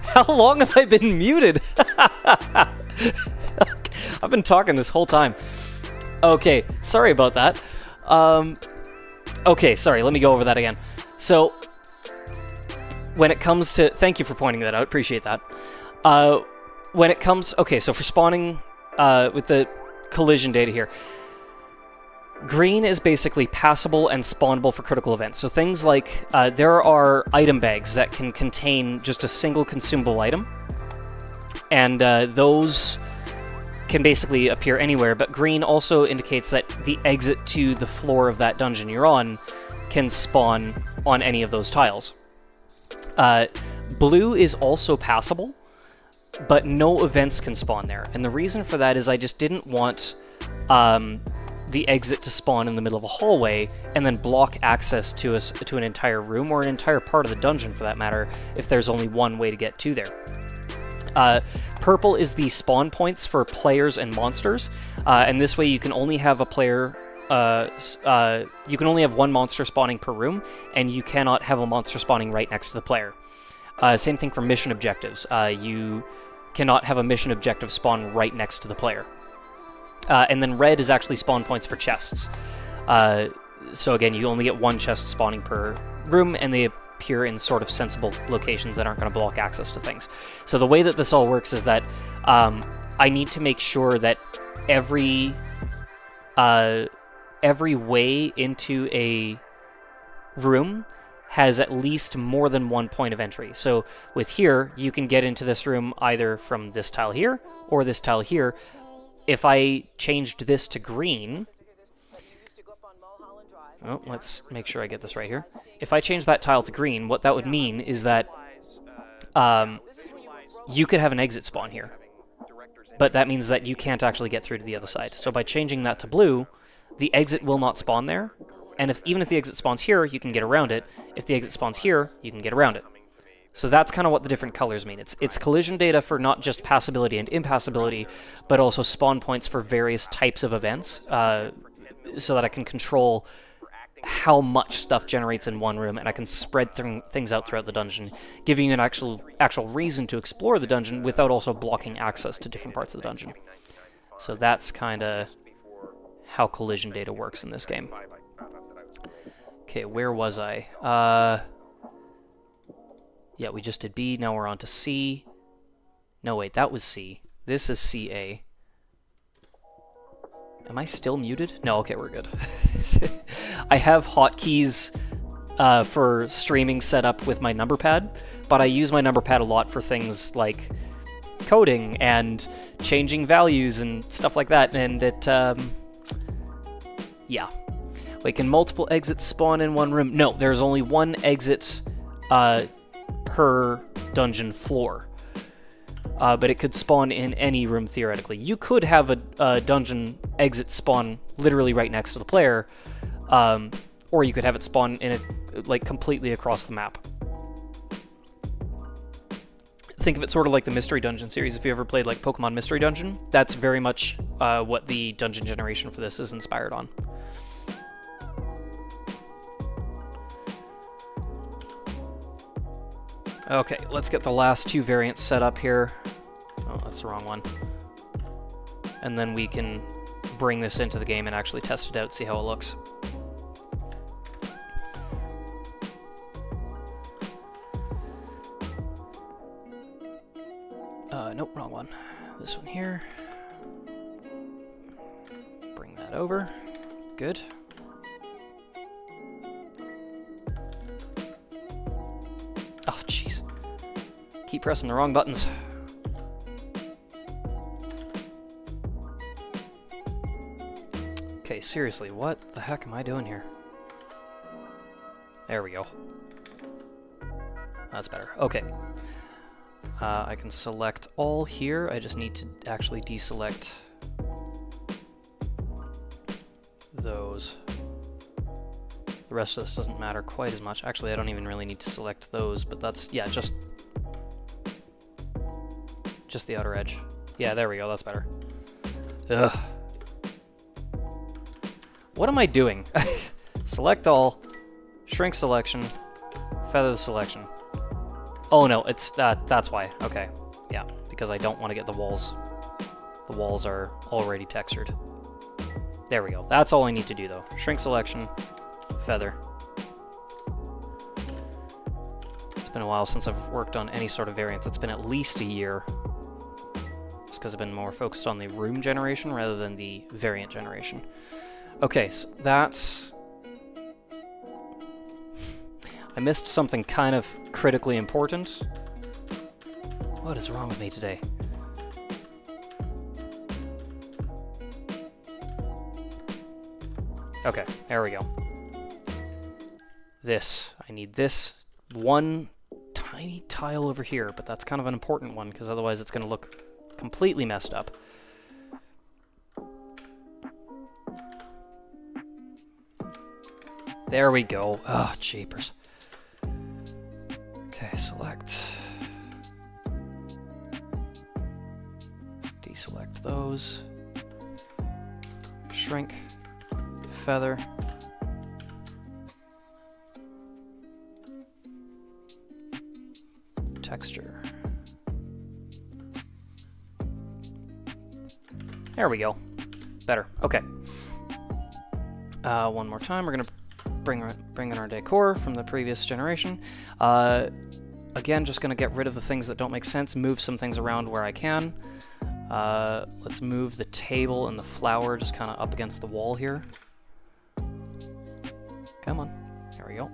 How long have I been muted? I've been talking this whole time. Okay, sorry about that. Okay, sorry, let me go over that again. So, when it comes to... Thank you for pointing that out, appreciate that. When it comes... Okay, so for spawning with the collision data here, green is basically passable and spawnable for critical events. So things like, there are item bags that can contain just a single consumable item, and those can basically appear anywhere, but green also indicates that the exit to the floor of that dungeon you're on can spawn on any of those tiles. Blue is also passable, but no events can spawn there, and the reason for that is I just didn't want the exit to spawn in the middle of a hallway and then block access to an entire room, or an entire part of the dungeon for that matter, if there's only one way to get to there. Purple is the spawn points for players and monsters, and this way you can only have a player, you can only have one monster spawning per room, and you cannot have a monster spawning right next to the player. Same thing for mission objectives. You cannot have a mission objective spawn right next to the player. And then red is actually spawn points for chests. So again, you only get one chest spawning per room, and they appear in sort of sensible locations that aren't going to block access to things. So the way that this all works is that I need to make sure that every way into a room has at least more than one point of entry. So with here, you can get into this room either from this tile here or this tile here. If I changed this to green... Oh, let's make sure I get this right here. If I change that tile to green, what that would mean is that you could have an exit spawn here. But that means that you can't actually get through to the other side. So by changing that to blue, the exit will not spawn there. And even if the exit spawns here, you can get around it. If the exit spawns here, you can get around it. So that's kind of what the different colors mean. It's collision data for not just passability and impassability, but also spawn points for various types of events, so that I can control how much stuff generates in one room, and I can spread things out throughout the dungeon, giving you an actual reason to explore the dungeon without also blocking access to different parts of the dungeon. So that's kind of how collision data works in this game. Okay, where was I? Yeah, we just did B, now we're on to C. No, wait, that was C. This is CA. Am I still muted? No, okay, we're good. I have hotkeys for streaming set up with my number pad, but I use my number pad a lot for things like coding and changing values and stuff like that, and it, yeah. Wait, can multiple exits spawn in one room? No, there's only one exit per dungeon floor. But it could spawn in any room, theoretically. You could have a dungeon exit spawn literally right next to the player, or you could have it spawn in like completely across the map. Think of it sort of like the Mystery Dungeon series. If you ever played like Pokemon Mystery Dungeon, that's very much what the dungeon generation for this is inspired on. Okay, let's get the last two variants set up here. Oh, that's the wrong one. And then we can bring this into the game and actually test it out, see how it looks. Nope, wrong one. This one here. Bring that over. Good. Oh, jeez. Keep pressing the wrong buttons. Okay, seriously, what the heck am I doing here? There we go. That's better. Okay. I can select all here. I just need to actually deselect those. The rest of this doesn't matter quite as much. Actually, I don't even really need to select those, but that's, yeah, just Just the outer edge. Yeah, there we go, that's better. Ugh. What am I doing? Select all, shrink selection, feather the selection. Oh no, it's that's why. Okay. Yeah, because I don't want to get the walls. The walls are already textured. There we go. That's all I need to do though. Shrink selection, feather. It's been a while since I've worked on any sort of variant. It's been at least a year. Just because I've been more focused on the room generation rather than the variant generation. Okay, so that's... I missed something kind of critically important. What is wrong with me today? Okay, there we go. This. I need this one tiny tile over here, but that's kind of an important one, because otherwise it's going to look completely messed up. There we go. Ah, jeepers. Okay, select. Deselect those. Shrink. Feather. Texture. There we go. Better. Okay. One more time. We're going to bring in our decor from the previous generation. Again, just going to get rid of the things that don't make sense, move some things around where I can. Let's move the table and the flower just kind of up against the wall here. Come on. There we go.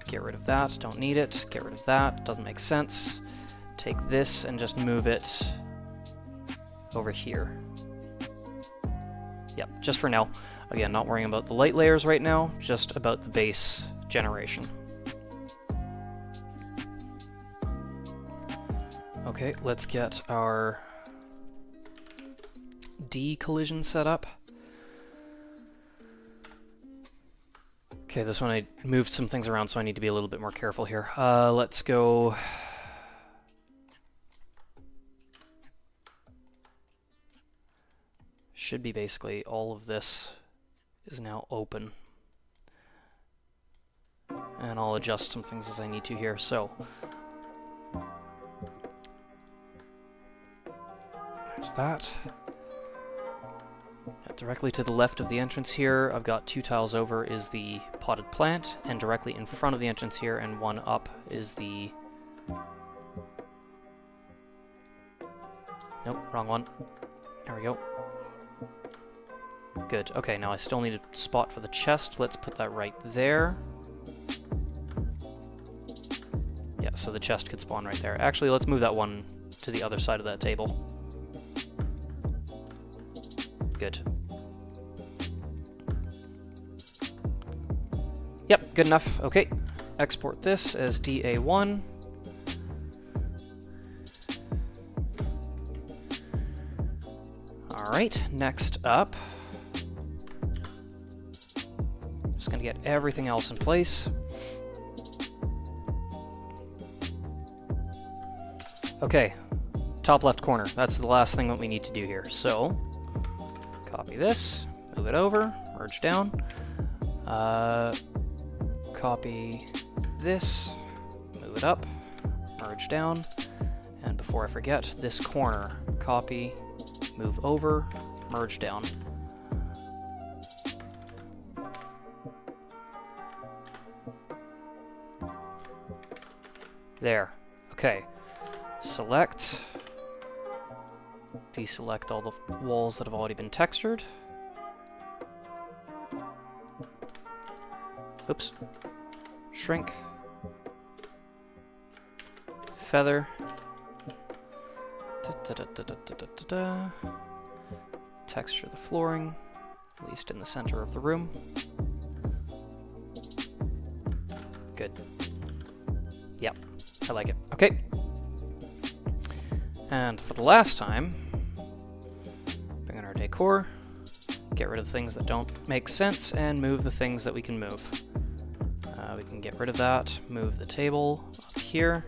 Get rid of that. Don't need it. Get rid of that. Doesn't make sense. Take this and just move it over here. Yep, just for now. Again, not worrying about the light layers right now, just about the base generation. Okay, let's get our D-collision set up. Okay, this one I moved some things around, so I need to be a little bit more careful here. Let's go... Should be basically all of this is now open. And I'll adjust some things as I need to here. So there's that. Directly to the left of the entrance here, I've got 2 tiles over is the potted plant, and directly in front of the entrance here and 1 up is the... Nope, wrong one. There we go. Good. Okay, now I still need a spot for the chest. Let's put that right there. Yeah, so the chest could spawn right there. Actually, let's move that one to the other side of that table. Good. Yep, good enough. Okay, export this as DA1. Alright, next up, just gonna get everything else in place. Okay, top left corner, that's the last thing that we need to do here. So, copy this, move it over, merge down, copy this, move it up, merge down, and before I forget, this corner, copy, move over, merge down. There. Okay. Select. Deselect all the walls that have already been textured. Oops. Shrink. Feather. Texture the flooring, at least in the center of the room. Good. Yep, I like it. Okay. And for the last time, bring in our decor, get rid of the things that don't make sense, and move the things that we can move. We can get rid of that, move the table up here.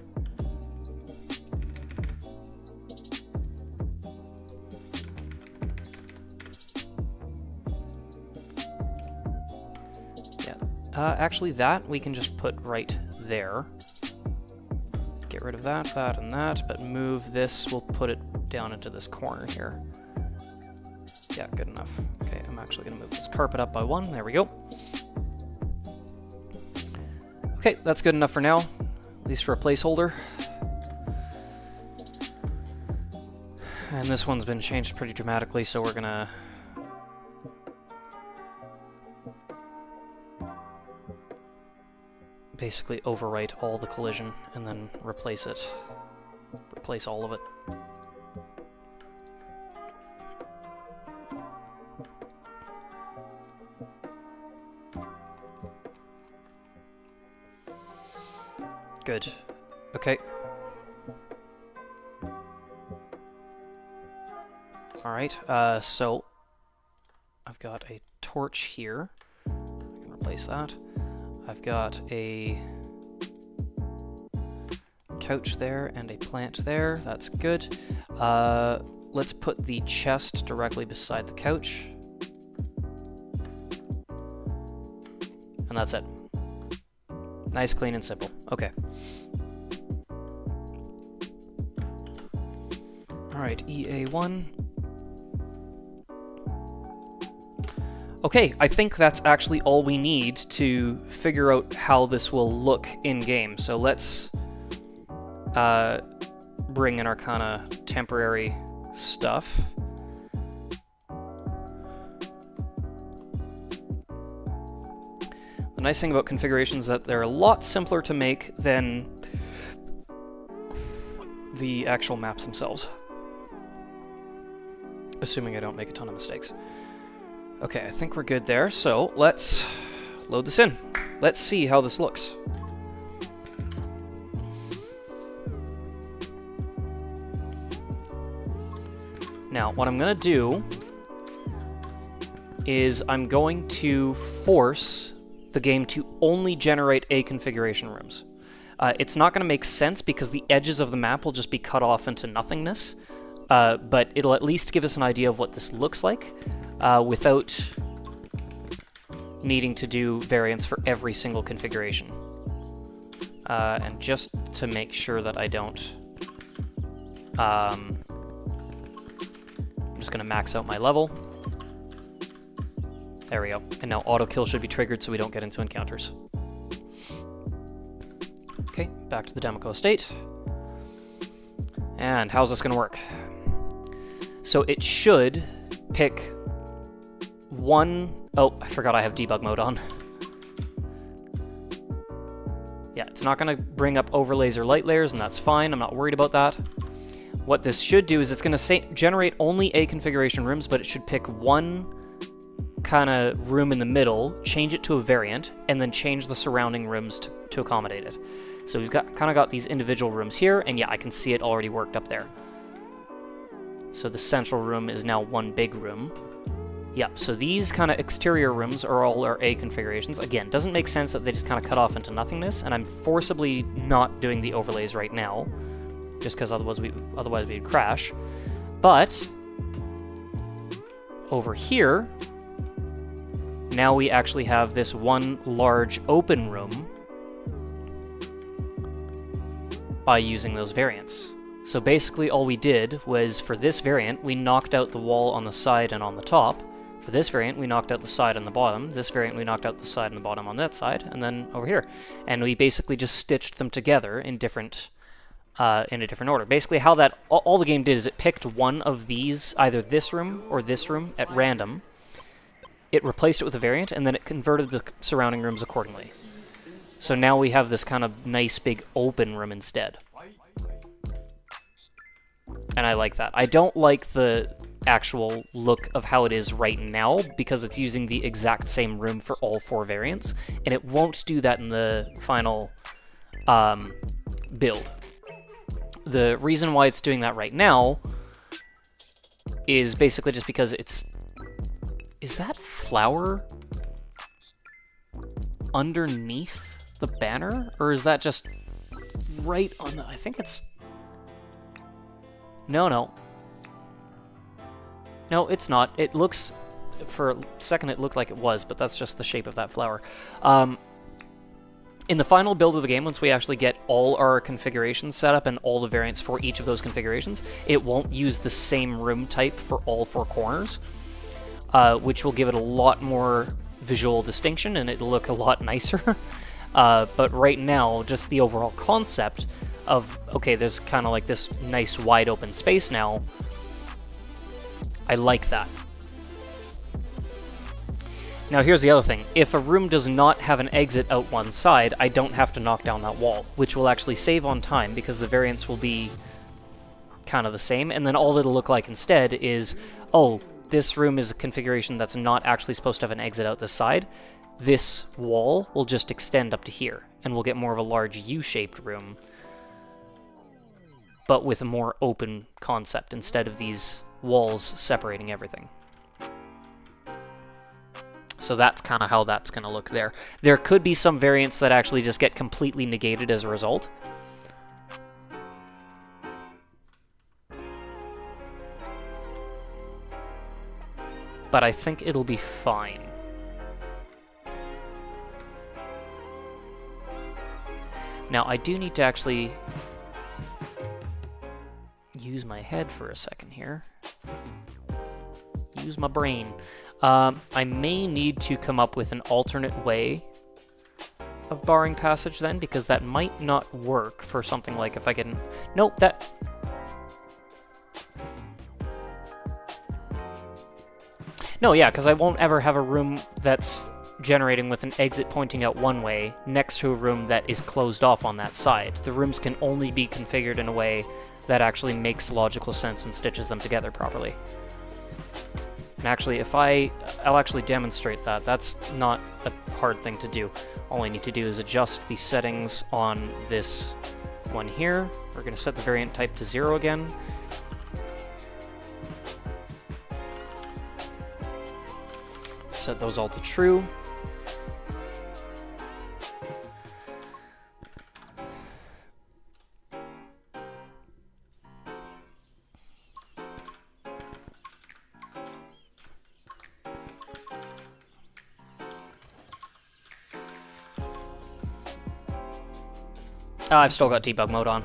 Yeah, actually that we can just put right there. Get rid of that, that, and that, but move this, we'll put it down into this corner here. Yeah, good enough. Okay, I'm actually going to move this carpet up by 1. There we go. Okay, that's good enough for now, at least for a placeholder. And this one's been changed pretty dramatically, so we're going to... basically overwrite all the collision and then replace it. Replace all of it. Good. Okay. Alright, so I've got a torch here. I can replace that. I've got a couch there and a plant there. That's good. Let's put the chest directly beside the couch. And that's it. Nice, clean, and simple. Okay. Alright, EA1. Okay, I think that's actually all we need to figure out how this will look in-game. So let's bring in our kind of temporary stuff. The nice thing about configurations is that they're a lot simpler to make than the actual maps themselves. Assuming I don't make a ton of mistakes. Okay, I think we're good there, so let's load this in. Let's see how this looks. Now, what I'm going to do is I'm going to force the game to only generate A configuration rooms. It's not going to make sense because the edges of the map will just be cut off into nothingness, but it'll at least give us an idea of what this looks like without needing to do variants for every single configuration. And just to make sure that I don't... I'm just going to max out my level. There we go. And now auto kill should be triggered so we don't get into encounters. Okay, back to the Democo state. And how's this going to work? So it should pick one... Oh, I forgot I have debug mode on. Yeah, it's not going to bring up overlays or light layers, and that's fine. I'm not worried about that. What this should do is it's going to generate only A configuration rooms, but it should pick one kind of room in the middle, change it to a variant, and then change the surrounding rooms to accommodate it. So we've got kind of got these individual rooms here, and yeah, I can see it already worked up there. So the central room is now one big room. Yep, so these kind of exterior rooms are all our A configurations. Again, doesn't make sense that they just kind of cut off into nothingness, and I'm forcibly not doing the overlays right now, just because otherwise we'd crash. But over here, now we actually have this one large open room by using those variants. So basically all we did was, for this variant, we knocked out the wall on the side and on the top. For this variant, we knocked out the side and the bottom. This variant, we knocked out the side and the bottom on that side, and then over here. And we basically just stitched them together in different, in a different order. Basically how that, all the game did is it picked one of these, either this room or this room, at random. It replaced it with a variant, and then it converted the surrounding rooms accordingly. So now we have this kind of nice big open room instead. And I like that. I don't like the actual look of how it is right now, because it's using the exact same room for all 4 variants, and it won't do that in the final build. The reason why it's doing that right now is basically just because it's... Is that flour underneath the banner? Or is that just right on the... I think it's... No. No, it's not. It looks... For a second it looked like it was, but that's just the shape of that flower. In the final build of the game, once we actually get all our configurations set up and all the variants for each of those configurations, it won't use the same room type for all 4 corners, which will give it a lot more visual distinction and it'll look a lot nicer. But right now, just the overall concept of, okay, there's kind of like this nice wide open space now, I like that. Now here's the other thing, if a room does not have an exit out one side, I don't have to knock down that wall, which will actually save on time because the variants will be kind of the same, and then all it'll look like instead is, oh, this room is a configuration that's not actually supposed to have an exit out this side. This wall will just extend up to here, and we'll get more of a large U-shaped room, but with a more open concept instead of these walls separating everything. So that's kind of how that's going to look there. There could be some variants that actually just get completely negated as a result. But I think it'll be fine. Now, I do need to actually use my head for a second here. Use my brain. I may need to come up with an alternate way of barring passage then, because that might not work for something like if I can... Nope, that... No, yeah, because I won't ever have a room that's generating with an exit pointing out one way next to a room that is closed off on that side. The rooms can only be configured in a way that actually makes logical sense and stitches them together properly. And actually, I'll actually demonstrate that. That's not a hard thing to do. All I need to do is adjust the settings on this one here. We're going to set the variant type to 0 again. Set those all to true. I've still got debug mode on.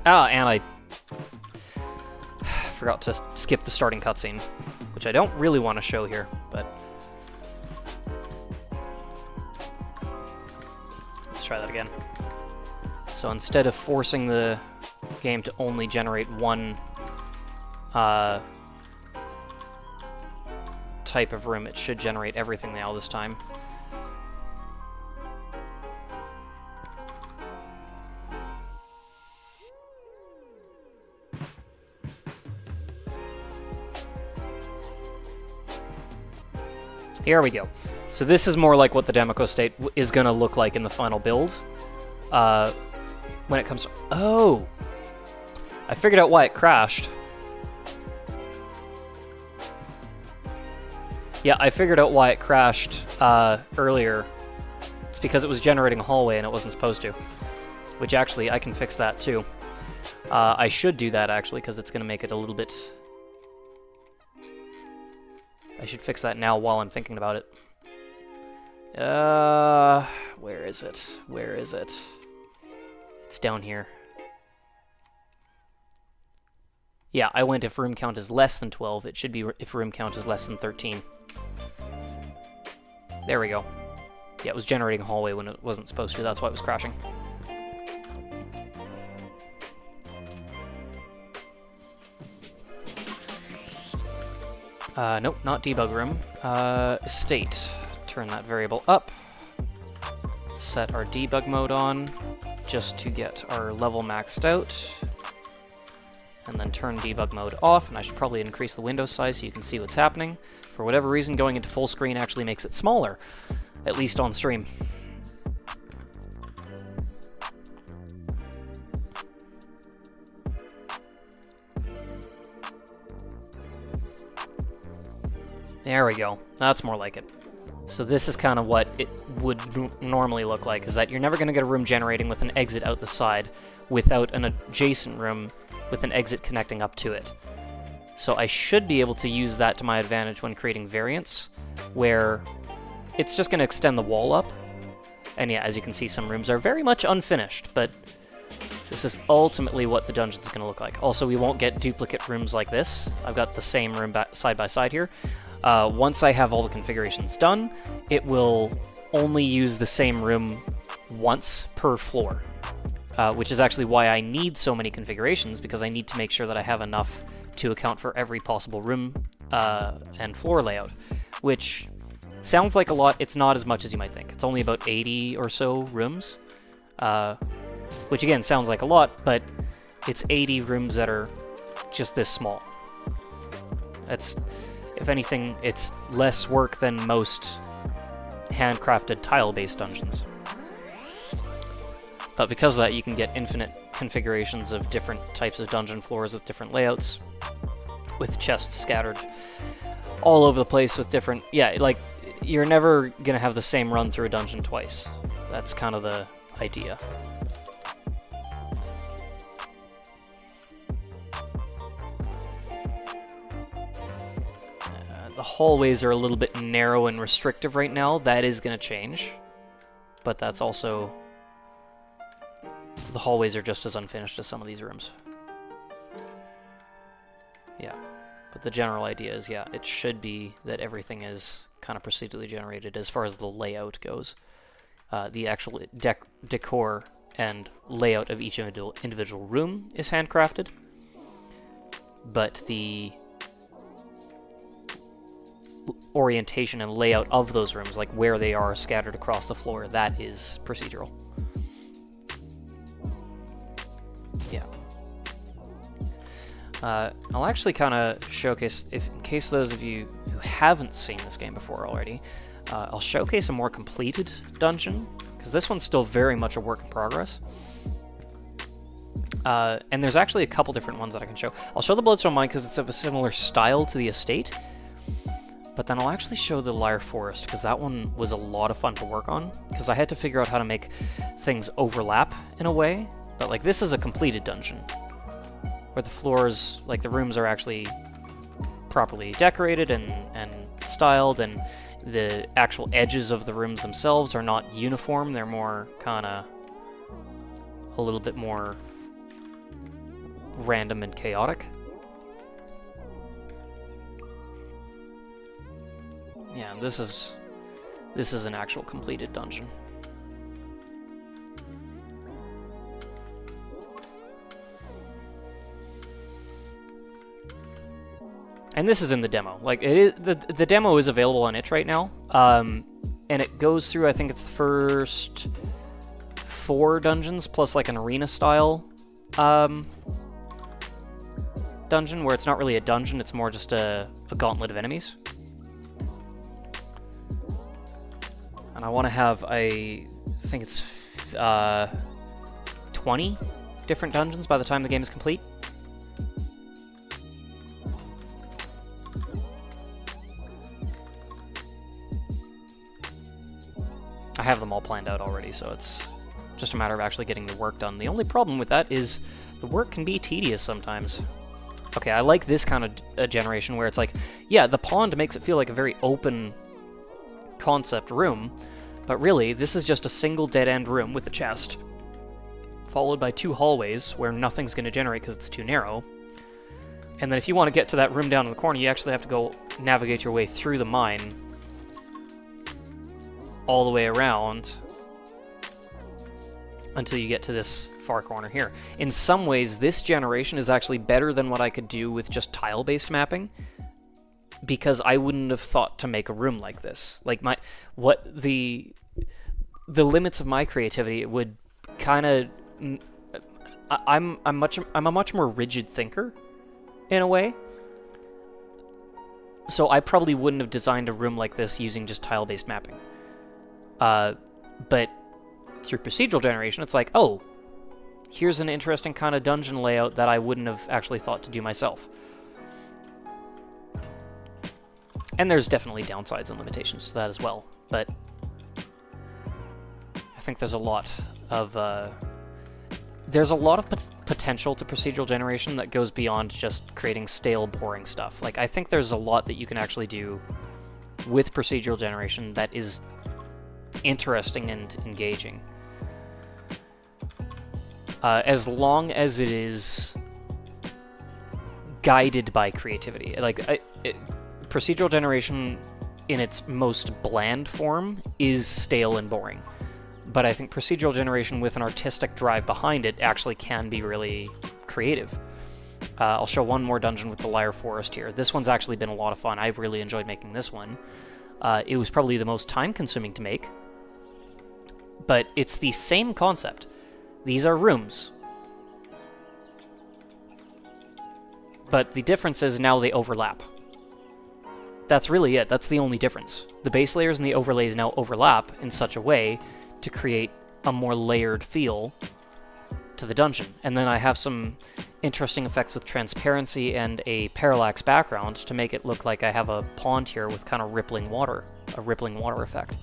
And I forgot to skip the starting cutscene, which I don't really want to show here, but let's try that again. So instead of forcing the game to only generate one type of room, it should generate everything now this time. Here we go. So this is more like what the demo state is going to look like in the final build. When it comes to... Oh! I figured out why it crashed. Yeah, I figured out why it crashed earlier. It's because it was generating a hallway and it wasn't supposed to. Which actually, I can fix that too. I should do that actually, because it's going to make it a little bit... I should fix that now while I'm thinking about it. Where is it? Where is it? It's down here. Yeah, I went if room count is less than 12. It should be if room count is less than 13. There we go. Yeah, it was generating a hallway when it wasn't supposed to. That's why it was crashing. Nope, not debug room. State. Turn that variable up. Set our debug mode on, just to get our level maxed out. And then turn debug mode off, and I should probably increase the window size so you can see what's happening. For whatever reason, going into full screen actually makes it smaller, at least on stream. There we go. That's more like it. So this is kind of what it would normally look like, is that you're never going to get a room generating with an exit out the side without an adjacent room with an exit connecting up to it. So I should be able to use that to my advantage when creating variants, where it's just going to extend the wall up. And yeah, as you can see, some rooms are very much unfinished, but this is ultimately what the dungeon's going to look like. Also, we won't get duplicate rooms like this. I've got the same room side by side here. Once I have all the configurations done, it will only use the same room once per floor, which is actually why I need so many configurations, because I need to make sure that I have enough to account for every possible room and floor layout, which sounds like a lot. It's not as much as you might think. It's only about 80 or so rooms, which again sounds like a lot, but it's 80 rooms that are just this small. That's, if anything, it's less work than most handcrafted tile-based dungeons. But because of that, you can get infinite configurations of different types of dungeon floors with different layouts, with chests scattered all over the place with different... Yeah, like, you're never gonna have the same run through a dungeon twice. That's kind of the idea. The hallways are a little bit narrow and restrictive right now. That is gonna change. But that's also... The hallways are just as unfinished as some of these rooms. Yeah. But the general idea is, yeah, it should be that everything is kind of procedurally generated as far as the layout goes. The actual decor and layout of each individual room is handcrafted, but the orientation and layout of those rooms, like where they are scattered across the floor, that is procedural. Yeah. I'll actually kind of showcase, in case those of you who haven't seen this game before already, I'll showcase a more completed dungeon, because this one's still very much a work in progress. And there's actually a couple different ones that I can show. I'll show the Bloodstone Mine because it's of a similar style to the Estate, but then I'll actually show the Lyre Forest, because that one was a lot of fun to work on, because I had to figure out how to make things overlap in a way. But like, this is a completed dungeon, where the floors, like the rooms, are actually properly decorated and styled, and the actual edges of the rooms themselves are not uniform. They're more kind of a little bit more random and chaotic. Yeah, this is an actual completed dungeon. And this is in the demo. Like, it is, the demo is available on itch right now, and it goes through, I think it's the first 4 dungeons plus like an arena style dungeon, where it's not really a dungeon, it's more just a gauntlet of enemies. And I want to have I think it's 20 different dungeons by the time the game is complete. I have them all planned out already, so it's just a matter of actually getting the work done. The only problem with that is the work can be tedious sometimes. Okay, I like this kind of generation where it's like, yeah, the pond makes it feel like a very open concept room, but really, this is just a single dead-end room with a chest, followed by 2 hallways where nothing's going to generate because it's too narrow. And then if you want to get to that room down in the corner, you actually have to go navigate your way through the mine all the way around until you get to this far corner here. In some ways, this generation is actually better than what I could do with just tile-based mapping, because I wouldn't have thought to make a room like this. Like, the limits of my creativity would kind of... I'm a much more rigid thinker, in a way. So I probably wouldn't have designed a room like this using just tile-based mapping. But through procedural generation, it's like, oh, here's an interesting kind of dungeon layout that I wouldn't have actually thought to do myself. And there's definitely downsides and limitations to that as well, but I think there's a lot of potential to procedural generation that goes beyond just creating stale, boring stuff. Like, I think there's a lot that you can actually do with procedural generation that is interesting and engaging. As long as it is guided by creativity. Like, procedural generation in its most bland form is stale and boring. But I think procedural generation with an artistic drive behind it actually can be really creative. I'll show one more dungeon with the Lyre Forest here. This one's actually been a lot of fun. I've really enjoyed making this one. It was probably the most time-consuming to make, but it's the same concept. These are rooms. But the difference is now they overlap. That's really it. That's the only difference. The base layers and the overlays now overlap in such a way to create a more layered feel to the dungeon. And then I have some interesting effects with transparency and a parallax background to make it look like I have a pond here with kind of rippling water, a rippling water effect.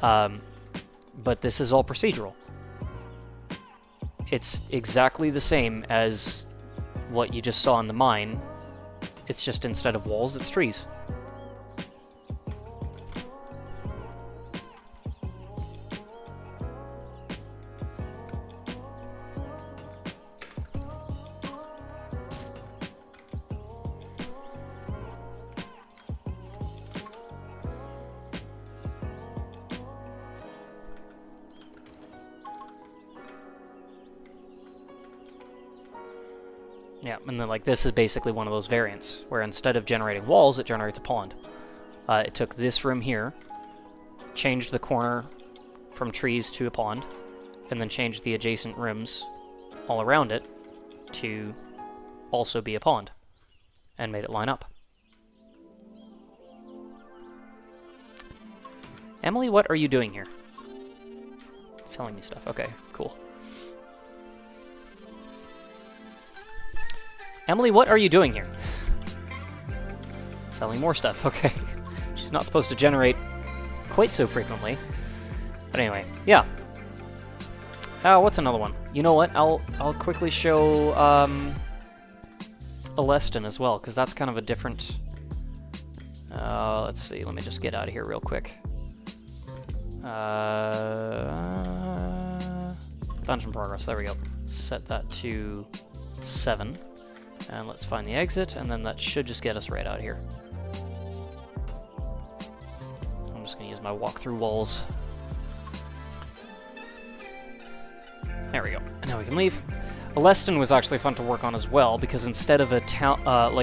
But this is all procedural. It's exactly the same as what you just saw in the mine. It's just instead of walls, it's trees. Yeah, and then like this is basically one of those variants, where instead of generating walls, it generates a pond. It took this room here, changed the corner from trees to a pond, and then changed the adjacent rooms all around it to also be a pond, and made it line up. Emily, what are you doing here? Selling me stuff. Okay, cool. Emily, what are you doing here? Selling more stuff, okay. She's not supposed to generate quite so frequently. But anyway, yeah. What's another one? You know what? I'll quickly show Aleston as well, because that's kind of a different... let's see, let me just get out of here real quick. Dungeon progress, there we go. Set that to 7. And let's find the exit, and then that should just get us right out of here. I'm just going to use my walk-through walls. There we go. And now we can leave. Aleston was actually fun to work on as well, because instead of a town,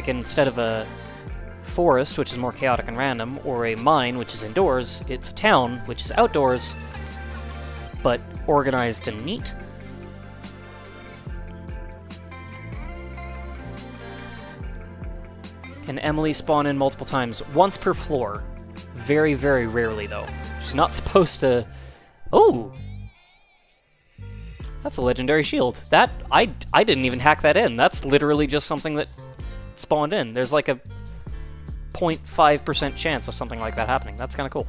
instead of a forest, which is more chaotic and random, or a mine, which is indoors, it's a town, which is outdoors, but organized and neat. And Emily spawn in multiple times, once per floor. Very, very rarely, though. She's not supposed to... Oh! That's a legendary shield. That, I didn't even hack that in. That's literally just something that spawned in. There's like a 0.5% chance of something like that happening. That's kind of cool.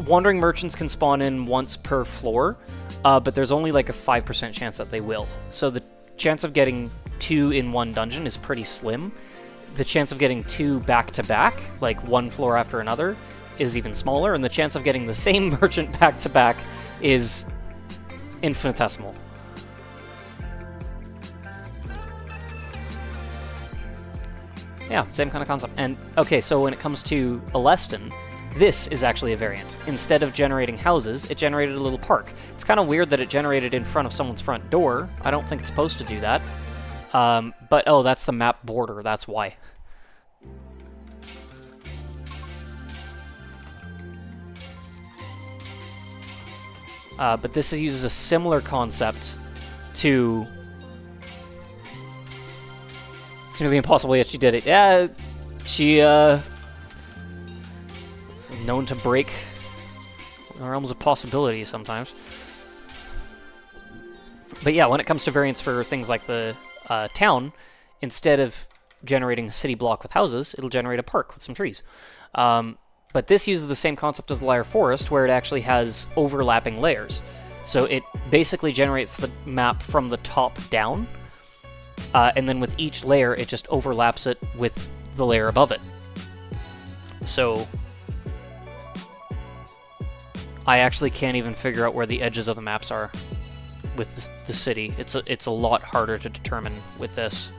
Wandering merchants can spawn in once per floor, but there's only like a 5% chance that they will. So the chance of getting 2 in one dungeon is pretty slim. The chance of getting 2 back-to-back, like one floor after another, is even smaller, and the chance of getting the same merchant back-to-back is infinitesimal. Yeah, same kind of concept. And, okay, so when it comes to Aleston, this is actually a variant. Instead of generating houses, it generated a little park. It's kind of weird that it generated in front of someone's front door. I don't think it's supposed to do that. But, oh, that's the map border, that's why. But this uses a similar concept to... It's nearly impossible, yet she did it. Yeah, she, is known to break the realms of possibility sometimes. But yeah, when it comes to variants for things like the town, instead of generating a city block with houses, it'll generate a park with some trees. But this uses the same concept as the layer forest, where it actually has overlapping layers. So it basically generates the map from the top down, and then with each layer, it just overlaps it with the layer above it. So I actually can't even figure out where the edges of the maps are with the city. It's a lot harder to determine with this.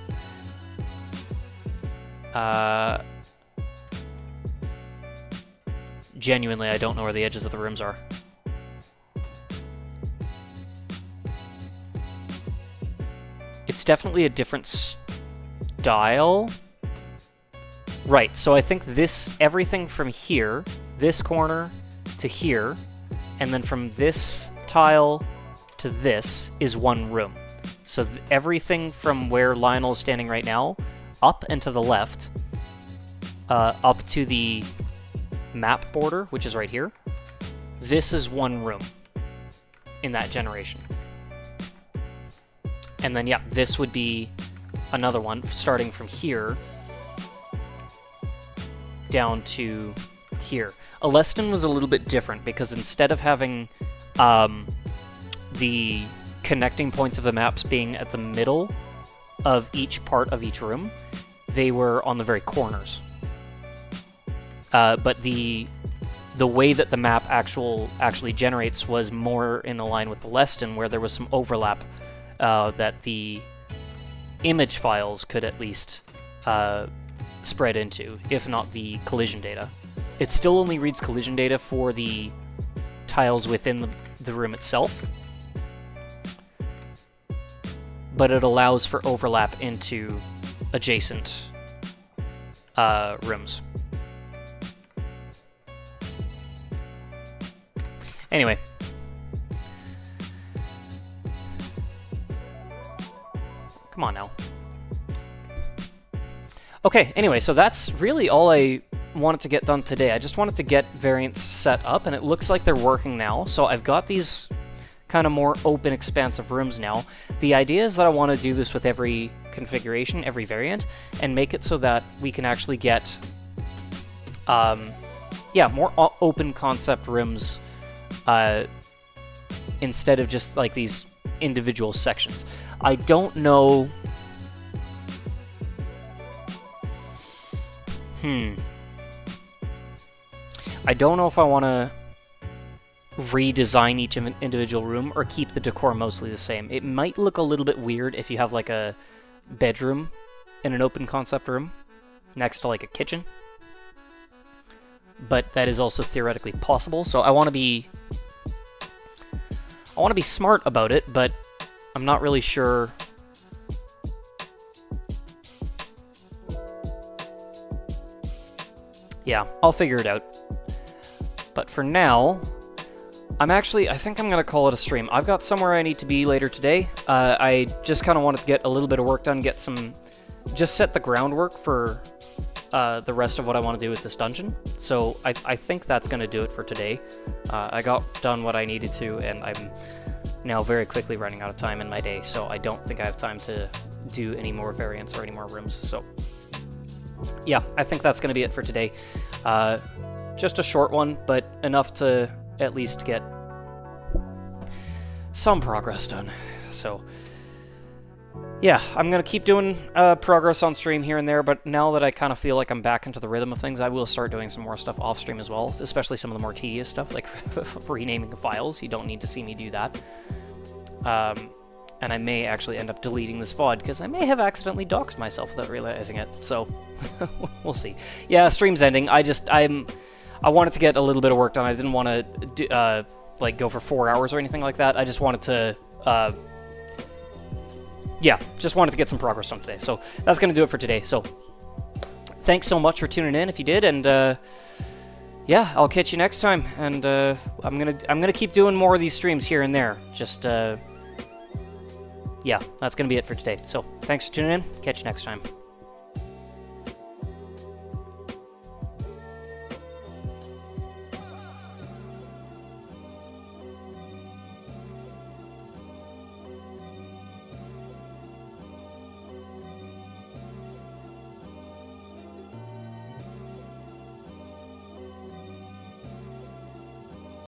Genuinely, I don't know where the edges of the rooms are. It's definitely a different style. Right, so I think everything from here, this corner to here, and then from this tile to this is one room. So everything from where Lionel is standing right now, up and to the left, up to the map border, which is right here, this is one room in that generation. And then, yeah, this would be another one, starting from here down to here. Aleston was a little bit different, because instead of having the connecting points of the maps being at the middle of each part of each room, they were on the very corners. But the way that the map actually generates was more in line with Aleston, where there was some overlap that the image files could at least spread into, if not the collision data. It still only reads collision data for the tiles within the room itself, but it allows for overlap into adjacent rooms. Anyway. Come on now. Okay, anyway, so that's really all I wanted to get done today. I just wanted to get variants set up, and it looks like they're working now. So I've got these kind of more open, expansive rooms now. The idea is that I want to do this with every configuration, every variant, and make it so that we can actually get, yeah, more open concept rooms instead of just like these individual sections. I don't know. I don't know if I want to redesign each individual room or keep the decor mostly the same. It might look a little bit weird if you have like a bedroom in an open concept room next to like a kitchen, but that is also theoretically possible. So I want to be smart about it, but I'm not really sure. Yeah, I'll figure it out. But for now, I think I'm going to call it a stream. I've got somewhere I need to be later today. I just kind of wanted to get a little bit of work done, just set the groundwork for the rest of what I want to do with this dungeon. So I think that's going to do it for today. I got done what I needed to, and I'm now very quickly running out of time in my day, so I don't think I have time to do any more variants or any more rooms. So yeah, I think that's going to be it for today. Just a short one, but enough to at least get some progress done. So yeah, I'm going to keep doing progress on stream here and there, but now that I kind of feel like I'm back into the rhythm of things, I will start doing some more stuff off stream as well, especially some of the more tedious stuff, like renaming files. You don't need to see me do that. And I may actually end up deleting this VOD, because I may have accidentally doxed myself without realizing it, so we'll see. Yeah, stream's ending. I wanted to get a little bit of work done. I didn't want to like go for 4 hours or anything like that. I just wanted to yeah, just wanted to get some progress done today. So that's going to do it for today. So thanks so much for tuning in if you did, and yeah, I'll catch you next time. And I'm gonna keep doing more of these streams here and there. Just yeah, that's gonna be it for today. So thanks for tuning in. Catch you next time.